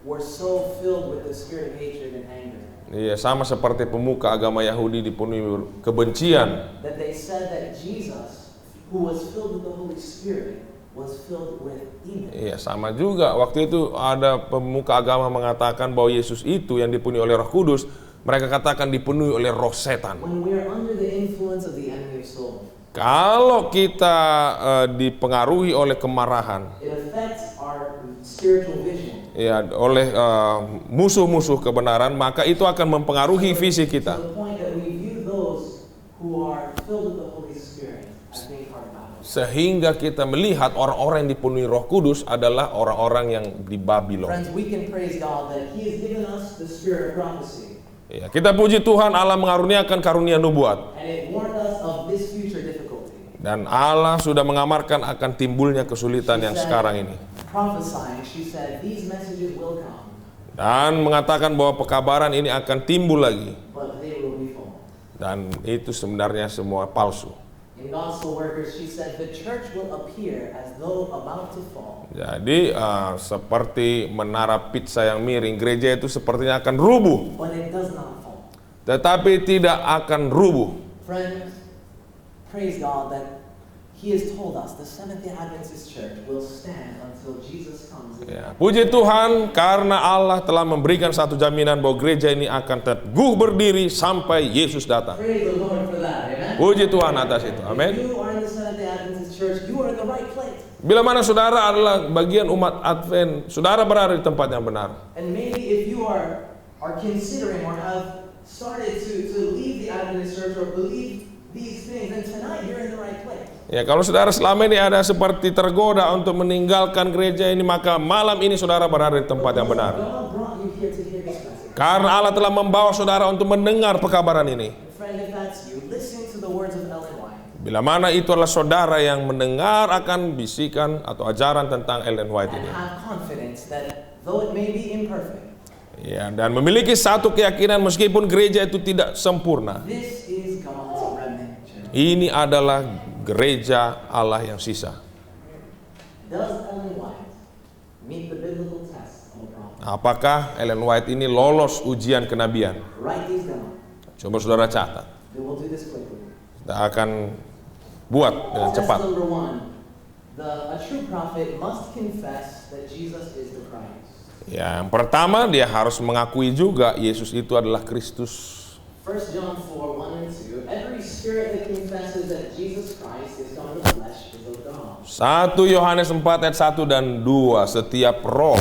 were so filled with the spirit of hatred and anger Iya, sama seperti pemuka agama Yahudi dipenuhi kebencian. that they said that Jesus, who was filled with the Holy Spirit, was filled with demons. Iya, sama juga. Waktu itu ada pemuka agama mengatakan bahwa Yesus itu yang dipenuhi oleh Roh Kudus, mereka katakan dipenuhi oleh roh setan. When we are under the influence of the enemy of soul, Kalau kita dipengaruhi oleh kemarahan, it affects our spiritual vision. ya, oleh musuh-musuh kebenaran, maka itu akan mempengaruhi visi To kita. the point that we view those who are filled with the Holy Spirit as being part of Babylon. Sehingga kita melihat orang-orang yang dipenuhi Roh Kudus adalah orang-orang yang di Babylon. Friends, we can praise God that He has given us the spirit of prophecy, Ya, kita puji Tuhan, Allah mengaruniakan karunia nubuat. and it warned us of this future difficulty. Dan Allah sudah mengamarkan akan timbulnya kesulitan yang sekarang ini. Prophesying, she said, these messages will come, Dan mengatakan bahwa pekabaran ini akan timbul lagi. but they will be false. Dan itu sebenarnya semua palsu. In Gospel Workers, she said, the church will appear as though about to fall, Jadi seperti menara pizza yang miring, gereja itu sepertinya akan rubuh. but it does not fall. Tetapi tidak akan rubuh. Friends, praise God that He has told us the Seventh-day Adventist Church will stand until Jesus comes again. Ya, puji Tuhan karena Allah telah memberikan satu jaminan bahwa gereja ini akan teguh berdiri sampai Yesus datang. Praise the Lord for that, amen? Puji Tuhan atas itu. If Amin. you are in the Seventh-day Adventist Church, you are in the right place. Bila mana saudara adalah bagian umat Advent, saudara berada di tempat yang benar. And maybe if you are considering or have started to leave the Adventist Church or believe these things, then tonight you're in the right place. Ya, kalau saudara selama ini ada seperti tergoda untuk meninggalkan gereja ini, maka malam ini saudara berada di tempat yang benar. God brought you here to hear this message. Karena Allah telah membawa saudara untuk mendengar pekabaran ini. Friend, if that's you, listen to the words of Ellen White. Bila mana itu adalah saudara yang mendengar akan bisikan atau ajaran tentang Ellen White and ini. have confidence that though it may be imperfect, Ya, dan memiliki satu keyakinan meskipun gereja itu tidak sempurna. this is God's remnant church. Ini adalah gereja Allah yang sisa. Does Ellen White meet the biblical test of a prophet? Apakah Ellen White ini lolos ujian kenabian? Write these down. Coba saudara catat. Then we'll do this quickly. Kita akan buat dengan Test cepat. number one. A true prophet must confess that Jesus is the Christ. Ya, yang pertama dia harus mengakui juga Yesus itu adalah Kristus. 1 John 4, 1 and 2. Every spirit that confesses that Jesus Christ is come in the flesh is of God. 1 Yohanes 4 ayat 1 dan 2. Setiap roh,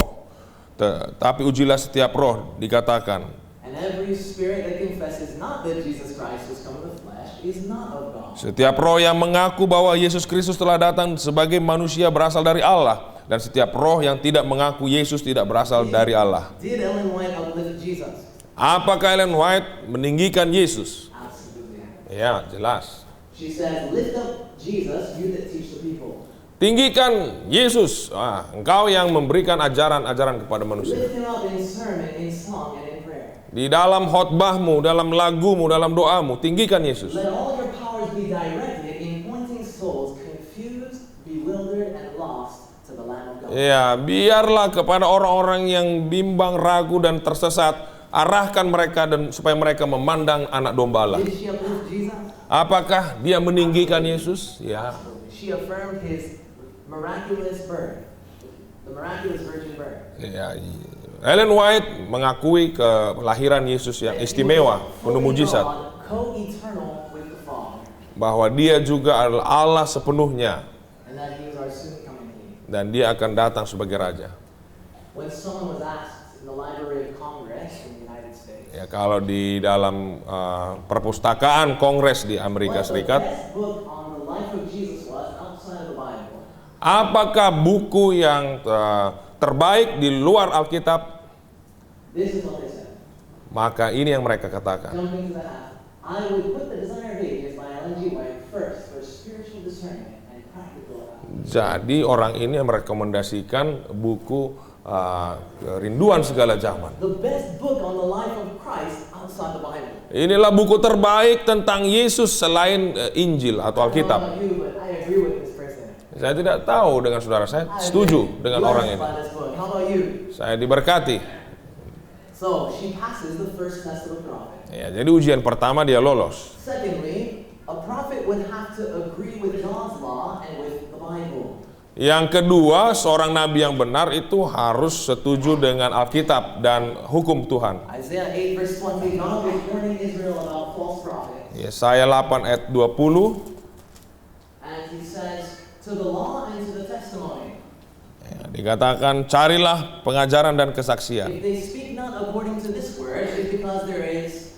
tapi ujilah setiap roh, dikatakan. And every spirit that confesses not that Jesus Christ is come in the flesh is not of God. Setiap roh yang mengaku bahwa Yesus Kristus telah datang sebagai manusia berasal dari Allah. Dan setiap roh yang tidak mengaku Yesus tidak berasal dari Allah. Did Ellen White uplift Jesus? Apakah Ellen White meninggikan Yesus? Absolutely. Ya, jelas. She says, lift up Jesus, you that teach the people. Tinggikan Yesus, engkau yang memberikan ajaran-ajaran kepada manusia. Lift him up in sermon, in song, and in prayer. Di dalam khotbahmu, dalam lagumu, dalam doamu, tinggikan Yesus. Let all your powers be directed in pointing souls confused, bewildered, and lost to the Lamb of God. Ya, biarlah kepada orang-orang yang bimbang, ragu, dan tersesat, arahkan mereka dan supaya mereka memandang anak domba Allah. Did she uplift Jesus? Apakah dia meninggikan Yesus? Ya. She affirmed his miraculous birth, the miraculous virgin birth. Ya, Ellen White mengakui kelahiran Yesus yang istimewa, penuh mujizat, Co-eternal with the Father, bahwa dia juga adalah Allah sepenuhnya and that he was our soon coming King. dan dia akan datang sebagai raja. When someone was asked in the Library of Congress in the United States, Ya, kalau di dalam perpustakaan Kongres di Amerika what the Serikat, best book on the life of Jesus was outside of the Bible, apakah buku yang terbaik di luar Alkitab? this is what they said. Maka ini yang mereka katakan. Jumping to the hat, I would put The Desire of Ages by Ellen G. White first for spiritual discernment and practical application. Jadi orang ini yang merekomendasikan buku Kerinduan Segala Zaman. The best book on the life of Christ outside the Bible. Inilah buku terbaik tentang Yesus selain Injil atau I don't know Alkitab. about you, but I agree with this person. Saya tidak tahu dengan saudara, saya setuju dengan orang ini. By this book. How about you? Saya diberkati. So she passes the first test of a prophet. Ya, jadi ujian pertama dia lolos. Secondly, a prophet would have to agree with God's law and with the Bible. Yang kedua, seorang nabi yang benar itu harus setuju dengan Alkitab dan hukum Tuhan. Isaiah 8 verse 20, God was warning Israel about false prophets. Yesaya 8 ayat 20. And he says, to the law and to the testimony. Ya, dikatakan carilah pengajaran dan kesaksian. If they speak not according to this word, it's because there is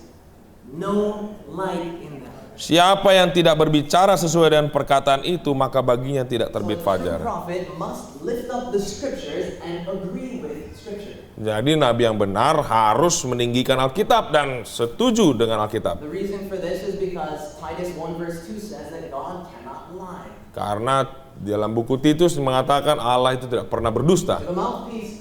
no light in them. Siapa yang tidak berbicara sesuai dengan perkataan itu, maka baginya tidak terbit So a true fajar. prophet must lift up the scriptures and agree with scripture. Jadi nabi yang benar harus meninggikan Alkitab dan setuju dengan Alkitab. The reason for this is because Titus 1 verse 2 says that God cannot lie. Karena dalam buku Titus mengatakan Allah itu tidak pernah berdusta. If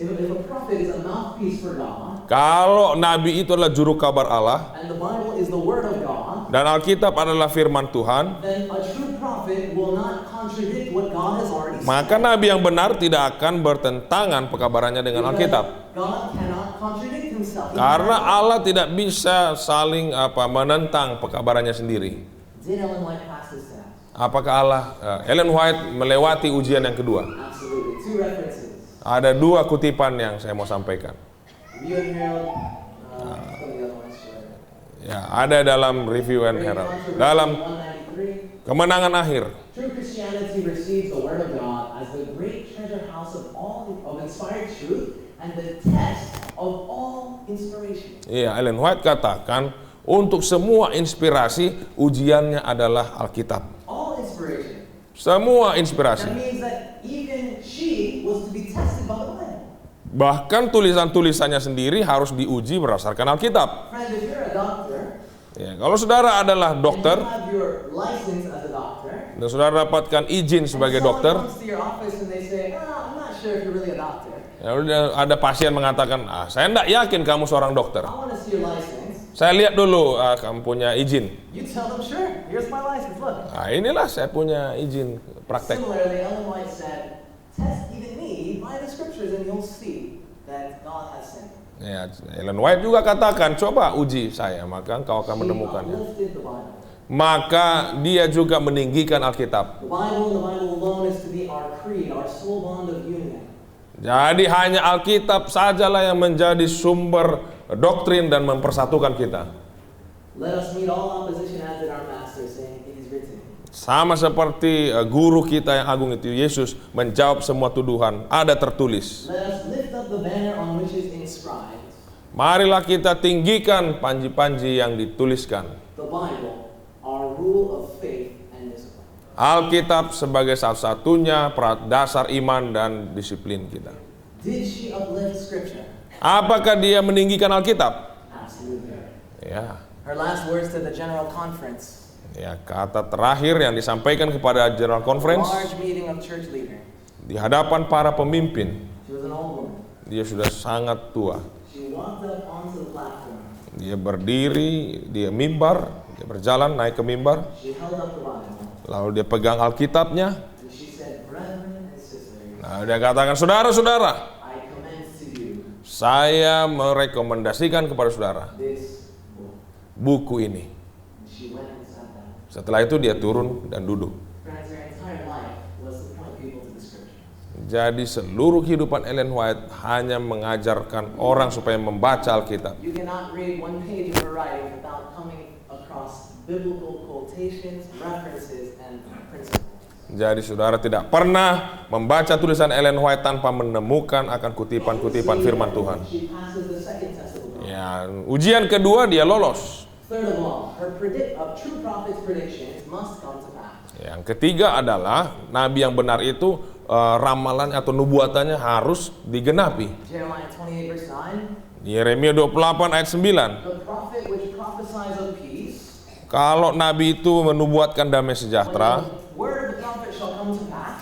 a prophet is a mouthpiece for God, Kalau nabi itu adalah juru kabar Allah and the Bible is the word of God, dan Alkitab adalah firman Tuhan, then a true prophet will not contradict what God has already said. maka nabi yang benar tidak akan bertentangan pekabarannya dengan Alkitab. God cannot contradict himself. Karena Allah tidak bisa saling menentang pekabarannya sendiri. Did Ellen White pass this test? Apakah Ellen White melewati ujian yang kedua? Absolutely. Two references. Ada dua kutipan yang saya mau sampaikan. Review and Herald. What are the other ones? Ya, ada dalam Review and Herald. Dalam 193. Kemenangan Akhir. True Christianity receives the Word of God as the great treasure house of inspired truth and the test of all inspiration. Iya, Ellen White katakan untuk semua inspirasi ujiannya adalah Alkitab. All inspiration. Semua That inspirasi. means that even she was to be tested by the Bible. Bahkan tulisan-tulisannya sendiri harus diuji berdasarkan Alkitab. Friend, if you're a doctor, Ya, kalau saudara adalah dokter, and you have your license as a doctor, dan saudara dapatkan izin sebagai and someone dokter, comes to your office and they say, I'm not sure if you're really a doctor. ya udah ada pasien mengatakan, saya enggak yakin kamu seorang dokter. I want to see your license. Saya lihat dulu kamu punya izin. You tell them, sure, here's my license, look. Nah, inilah saya punya izin praktek. Similarly, Ellen White said, test even me by the scriptures and you'll see that God has sent me. Ya, Ellen White juga katakan, coba uji saya, maka engkau akan She menemukannya. uplifted the Bible. Maka dia juga meninggikan Alkitab. The Bible alone is to be our creed, our soul bond of union. Jadi hanya Alkitab sajalah yang menjadi sumber doktrin dan mempersatukan kita. Let us meet all opposition as did our Master, saying, it is written. Sama seperti guru kita yang agung itu, Yesus menjawab semua tuduhan, ada tertulis. Let us lift up the banner on which is inscribed, Marilah kita tinggikan panji-panji yang dituliskan. the Bible, our rule of faith and discipline. Alkitab sebagai satu-satunya dasar iman dan disiplin kita. Did she uplift Scripture? Apakah dia meninggikan Alkitab? Absolutely. Ya. Her last words to the General Conference, Ya, kata terakhir yang disampaikan kepada General Conference large meeting of church leaders. di hadapan para pemimpin. She was an old woman. Dia sudah sangat tua. She walked up onto the platform. Dia berdiri, dia mimbar, dia berjalan naik ke mimbar, She held up the Bible lalu dia pegang Alkitabnya. and she said, brethren and sisters, Nah, dia katakan, saudara-saudara, I commend to you saya merekomendasikan kepada saudara this book. buku ini. And she went and sat down. Setelah itu dia turun dan duduk. Friends, her entire life was to point people to the Scripture. Jadi seluruh kehidupan Ellen White hanya mengajarkan orang supaya membaca Alkitab. You cannot read one page of her writing without coming across biblical quotations, references, and principles. Jadi saudara tidak pernah membaca tulisan Ellen White tanpa menemukan akan kutipan-kutipan firman Tuhan. She passes the second test of the Bible. Ya, ujian kedua dia lolos. Third of all, her true prophet's predictions must come to pass. Yang ketiga adalah nabi yang benar itu ramalan atau nubuatannya harus digenapi. Jeremiah 28 verse 9, Yeremia 28 ayat 9. the prophet which prophesies of peace, Kalau nabi itu menubuatkan damai when sejahtera, the word of the prophet shall come to pass,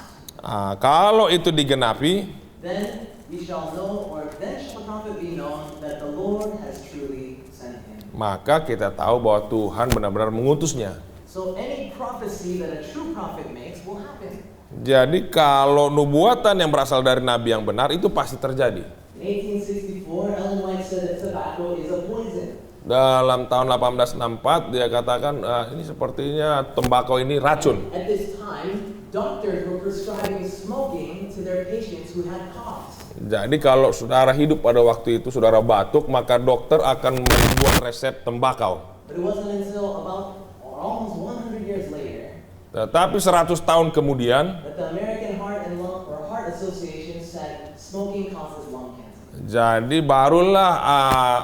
kalau itu digenapi, then we shall know, or then shall the prophet be known that the Lord has truly sent him. maka kita tahu bahwa Tuhan benar-benar mengutusnya. So any prophecy that a true prophet makes will happen. Jadi kalau nubuatan yang berasal dari nabi yang benar itu pasti terjadi. In 1864, Ellen White said that tobacco is a poison. Dalam tahun 1864 dia katakan ini sepertinya tembakau ini racun. At this time, doctors were prescribing smoking to their patients who had coughs. Jadi kalau saudara hidup pada waktu itu, saudara batuk, maka dokter akan membuat resep tembakau. But it wasn't until about almost 100 years later Tetapi 100 tahun kemudian, that the American Heart Association said smoking causes lung cancer. jadi barulah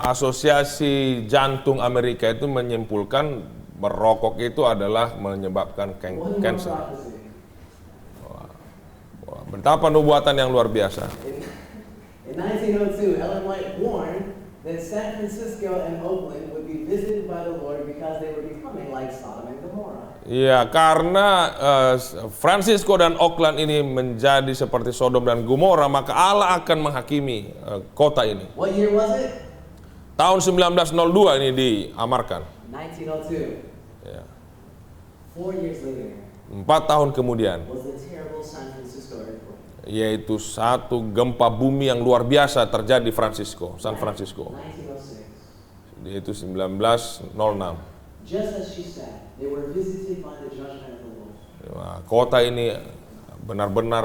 asosiasi jantung Amerika itu menyimpulkan merokok itu adalah menyebabkan What a more kanker. prophecy. Wah, betapa nubuatan yang luar biasa. In 1902, Ellen White warned that San Francisco and Oakland would be visited by the Lord because they were becoming like Sodom and Gomorrah. Iya, karena Francisco dan Oakland ini menjadi seperti Sodom dan Gomora, maka Allah akan menghakimi kota ini. What year was it? Tahun 1902 ini diamarkan. 1902. Ya. 4 years later 4 tahun kemudian, was the terrible San Francisco earthquake. yaitu satu gempa bumi yang luar biasa terjadi di San Francisco. 1906. Yaitu 1906. Just as she said, they were visited by the judgment of the Lord. Nah, kota ini benar-benar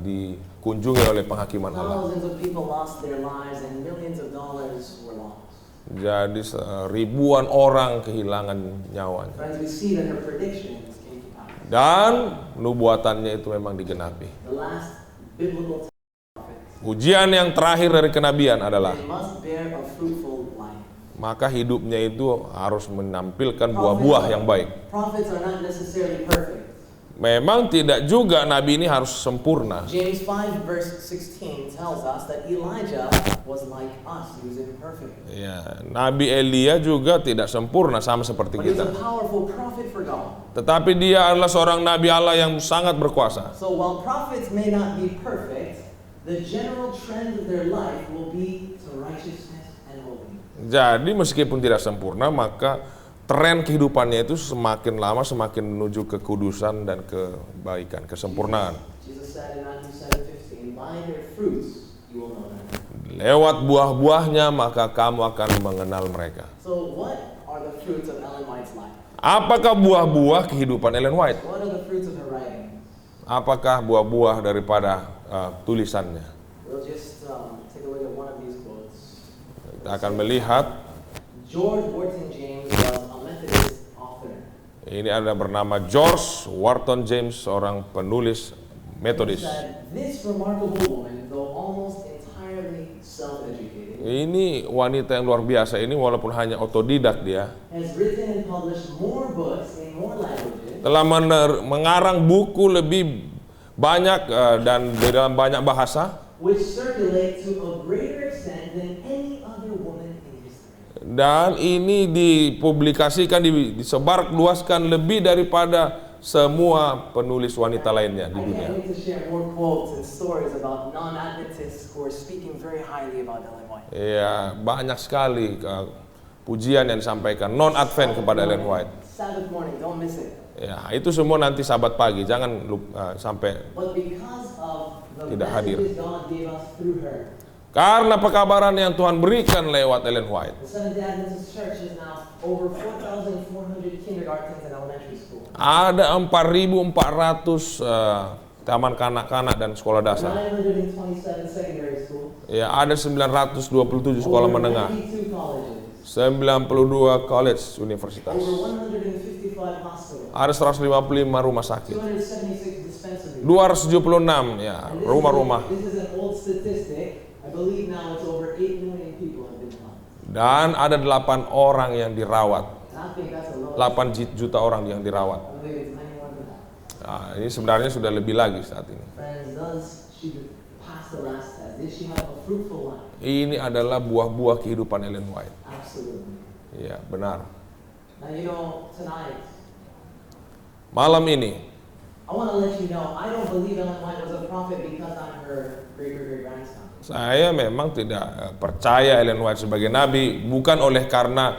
dikunjungi oleh penghakiman Allah. Thousands of people lost their lives and millions of dollars were lost. Jadi ribuan orang kehilangan nyawanya. Friends, we see that her predictions came to pass. Dan nubuatannya itu memang digenapi. The last biblical prophets, Ujian yang terakhir dari kenabian adalah, they must bear a fruitful life. maka hidupnya itu harus menampilkan buah-buah yang baik. Prophets are not necessarily perfect. memang tidak juga nabi ini harus sempurna. James 5 verse 16 tells us that Elijah was like us. He was imperfect. Ya, Nabi Elia juga tidak sempurna sama seperti But he was kita. a powerful prophet for God. Tetapi dia adalah seorang nabi Allah yang sangat berkuasa. So while prophets may not be perfect, the general trend of their life will be to righteousness and holiness. Jadi meskipun tidak sempurna, maka tren kehidupannya itu semakin lama semakin menuju kekudusan dan kebaikan, kesempurnaan. Jesus said in Matthew 7:15, "By their fruits you will know them." Lewat buah-buahnya maka kamu akan mengenal mereka. So what are the fruits of Ellen White's life? Apakah buah-buah kehidupan Ellen White? What are the fruits of her writing? Apakah buah-buah daripada tulisannya? We'll just take a look at one of these quotes. Kita akan melihat, George Wharton James was a Methodist author. ini ada bernama George Wharton James, seorang penulis He Metodis. said, "This remarkable woman, though almost entirely self-educated, Ini wanita yang luar biasa ini, walaupun hanya otodidak dia, has written and published more books in more languages telah mengarang buku lebih banyak dan di dalam banyak bahasa, which circulate to a greater extent than any other woman in history." dan ini dipublikasikan, disebarluaskan lebih daripada semua penulis wanita lainnya di I dunia. can't wait to share more quotes and stories about non-Adventists who are speaking very highly about Ellen White. Ya, banyak sekali pujian yang disampaikan non-Advent kepada Ellen White. Sabbath morning, don't miss it. Ya, itu semua nanti Sabat pagi, jangan sampai. But because of the Tidak hadir. messages God gave us through her, Karena pekabaran yang Tuhan berikan lewat Ellen White, the Seventh-day Adventist Church is now over 4,400 kindergartens and elementary schools, ada 4.400 taman kanak-kanak dan sekolah dasar. 927 secondary schools, Ya, ada 927 sekolah over menengah, 92 colleges, 92 college universitas, over 155 hospitals, ada 155 rumah sakit, 276 dispensaries. 276 ya And this rumah-rumah, This is an old statistic. I believe now it's over 8 million people have been helped. dan ada 8 orang yang dirawat, And I think that's a lot. 8 juta orang yang dirawat. I believe it's many more than that. Nah, ini sebenarnya sudah lebih lagi saat ini. Friends, does she pass the last test? Did she have a fruitful life? Ini adalah buah-buah kehidupan Ellen White. Absolutely. Ya, benar. Now, you know, tonight, Malam ini, I want to let you know, I don't believe Ellen White was a prophet because I'm her great-great-grandson. saya memang tidak percaya Ellen White sebagai nabi, bukan oleh karena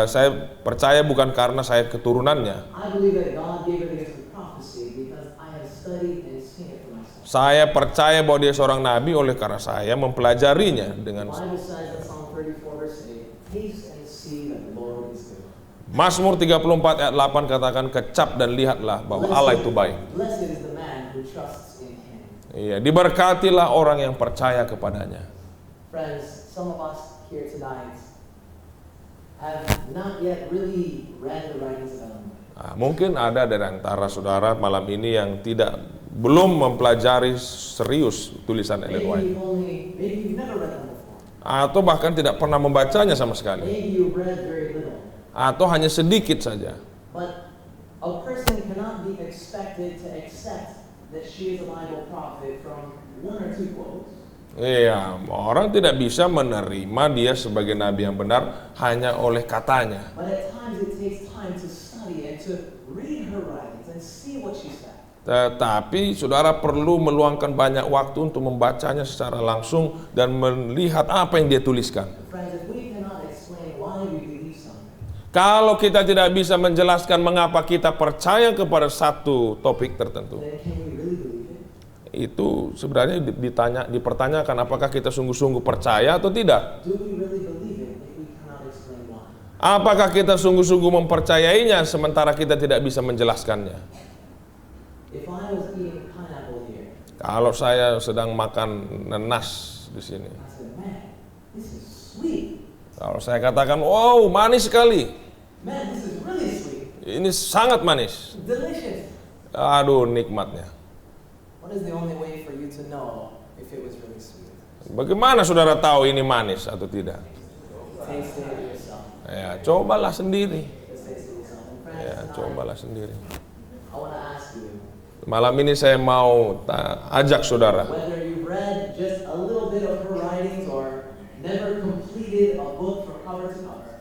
saya percaya bukan karena saya keturunannya. I believe that God gave her the gift of prophecy because I have studied and seen it for myself. Saya percaya bahwa dia seorang nabi oleh karena saya mempelajarinya The dengan Bible says in Psalm 34 verse 8, "Taste and see that the Lord is good." Mazmur 34 ayat 8 katakan, kecap dan lihatlah bahwa Allah itu baik. Blessed is the man who trusts in Him. Iya, diberkatilah orang yang percaya kepadanya. Friends, some of us here tonight have not yet really read the writings of Ellen White. Nah, mungkin ada dari antara saudara malam ini yang belum mempelajari serius tulisan Ellen White, Maybe you've never read them before. atau bahkan tidak pernah membacanya sama sekali, Maybe you've read very little. atau hanya sedikit saja. But a person cannot be expected to accept that she is a Bible prophet from one or two quotes. Iya, orang tidak bisa menerima dia sebagai nabi yang benar hanya oleh katanya. But at times it takes time to study and to read her writings and see what she said. Tetapi saudara perlu meluangkan banyak waktu untuk membacanya secara langsung dan melihat apa yang dia tuliskan. Friends, if we cannot explain why we believe something, Kalau kita tidak bisa menjelaskan mengapa kita percaya kepada satu topik tertentu, then can we really believe it? itu sebenarnya dipertanyakan apakah kita sungguh-sungguh percaya atau tidak. Do we really believe it if we cannot explain why? Apakah kita sungguh-sungguh mempercayainya sementara kita tidak bisa menjelaskannya. If I was eating pineapple here, Kalau saya sedang makan nanas di sini, I said, man, this is sweet. kalau saya katakan, wow, manis sekali, Man, this is really sweet. ini sangat manis, Delicious. aduh nikmatnya. What is the only way for you to know if it was really sweet? Bagaimana saudara tahu ini manis atau tidak? Taste it yourself. Ya, cobalah sendiri. Just taste it yourself. And friends, Ya, tonight, cobalah sendiri. I want to ask you, Malam ini saya mau ajak saudara, whether you've read just a little bit of her writings or never completed a book from cover to cover.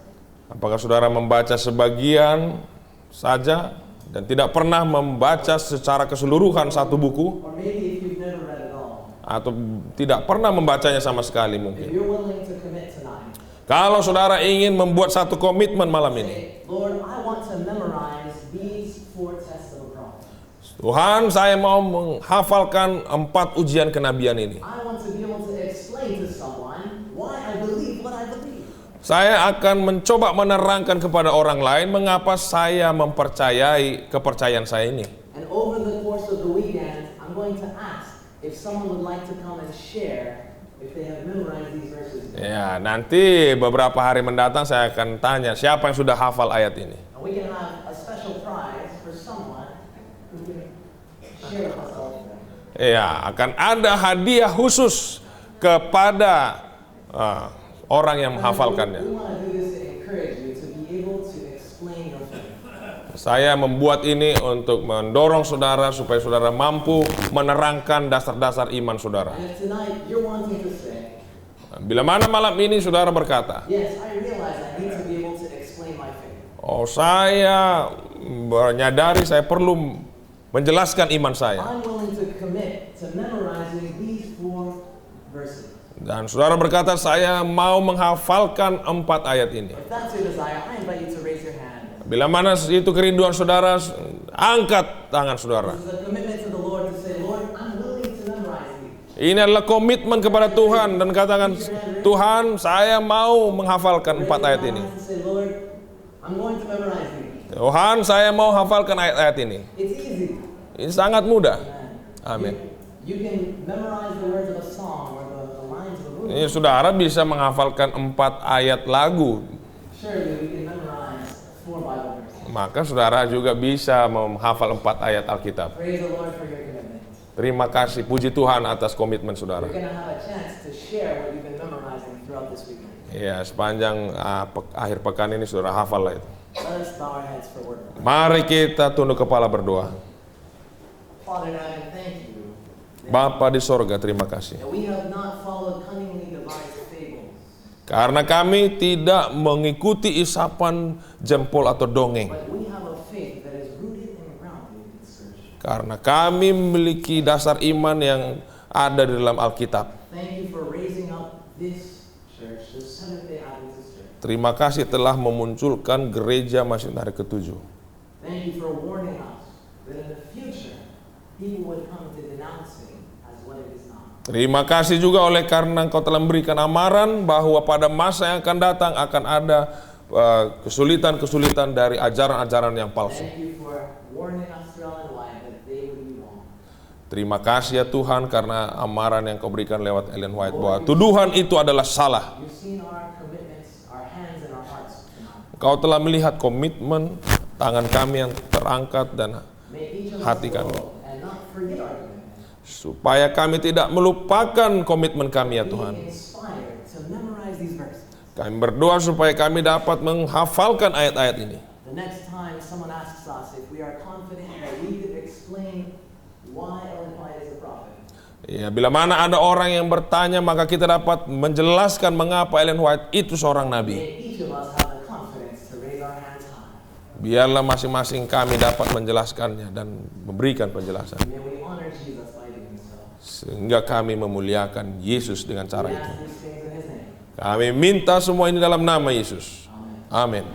apakah saudara membaca sebagian saja dan tidak pernah membaca secara keseluruhan satu buku, Or maybe if you've never read at all. atau tidak pernah membacanya sama sekali If mungkin. you're willing to commit tonight, Kalau saudara ingin membuat satu komitmen malam ini, say, Lord, I want to memorize these 4 tests of a prophet. Tuhan, saya mau menghafalkan 4 ujian kenabian ini. I want to be able to explain to someone why I believe what I believe. Saya akan mencoba menerangkan kepada orang lain mengapa saya mempercayai kepercayaan saya ini. And over the course of the weekend, I'm going to ask if someone would like to come and share if they have memorized these verses. Ya, nanti beberapa hari mendatang saya akan tanya siapa yang sudah hafal ayat ini. And we can have a special prize for someone who can share with us all of them. Ya, akan ada hadiah khusus kepada orang yang menghafalkannya. We want to do this to encourage you to be able to explain your faith. Saya membuat ini untuk mendorong saudara supaya saudara mampu menerangkan dasar-dasar iman saudara. And if tonight you're wanting to say, Bila mana malam ini saudara berkata, yes, I realize I need to be able to explain my faith. oh saya menyadari saya perlu menjelaskan iman saya. I'm willing to commit to memorizing these 4 verses. Dan saudara berkata, saya mau menghafalkan 4 ayat ini. If that's your desire, I invite you to raise your hand. Bila mana itu kerinduan saudara, angkat tangan saudara. This is a commitment to the Lord to say, Lord, I'm willing to memorize these. Ini adalah komitmen kepada Tuhan dan katakan, Tuhan, saya mau menghafalkan 4 ayat ini. To say, Lord, I'm going to memorize these. Tuhan, saya mau hafalkan ayat-ayat ini. It's easy. Ini sangat mudah. Amen. Amin. You can memorize the words of a song or the lines of a movie. Ini saudara bisa menghafalkan 4 ayat lagu. Surely we can memorize 4 Bible verses. Maka saudara juga bisa menghafal 4 ayat Alkitab. Praise the Lord for your commitment. Terima kasih, puji Tuhan atas komitmen saudara. You're going to have a chance to share what you've been memorizing throughout this weekend. Ya, sepanjang akhir pekan ini saudara hafal lah itu. Let us bow our heads for word. Mari kita tunduk kepala berdoa. Father in heaven, thank you Bapa di sorga, terima kasih. that we have not followed cunningly devised fables, Karena kami tidak mengikuti isapan jempol atau dongeng. but we have a faith that is rooted and grounded in Scripture. Karena kami memiliki dasar iman yang ada di dalam Alkitab. Thank you for raising up this church, the Seventh-day Adventist Church. Terima kasih telah memunculkan gereja Masjid Hari ke-7. Thank you for warning us that in the future, people would come to denouncing as what it is not. Terima kasih juga oleh karena Engkau telah memberikan amaran bahwa pada masa yang akan datang akan ada kesulitan-kesulitan dari ajaran-ajaran yang palsu. Thank you for warning us through Ellen White that they would be wrong. Terima kasih ya Tuhan karena amaran yang Kau berikan lewat Ellen White bahwa tuduhan itu adalah salah. You've seen our commitments, our hands and our hearts tonight. Kau telah melihat komitmen tangan kami yang terangkat dan May each of us hati kami. go and not forget our commitment. Supaya kami tidak melupakan komitmen kami ya Tuhan. Be inspired to memorize these verses. Kami berdoa supaya kami dapat menghafalkan ayat-ayat ini. The next time someone asks us if we are confident that we could explain why Ellen White is a prophet, Ya, bila mana ada orang yang bertanya, maka kita dapat menjelaskan mengapa Ellen White itu seorang nabi. may each of us have the confidence to raise our hands high. Biarlah masing-masing kami dapat menjelaskannya dan memberikan penjelasan. May we honor Jesus by doing so. Sehingga kami memuliakan Yesus dengan cara We itu. ask these things in His name. Kami minta semua ini dalam nama Yesus. Amen. Amin.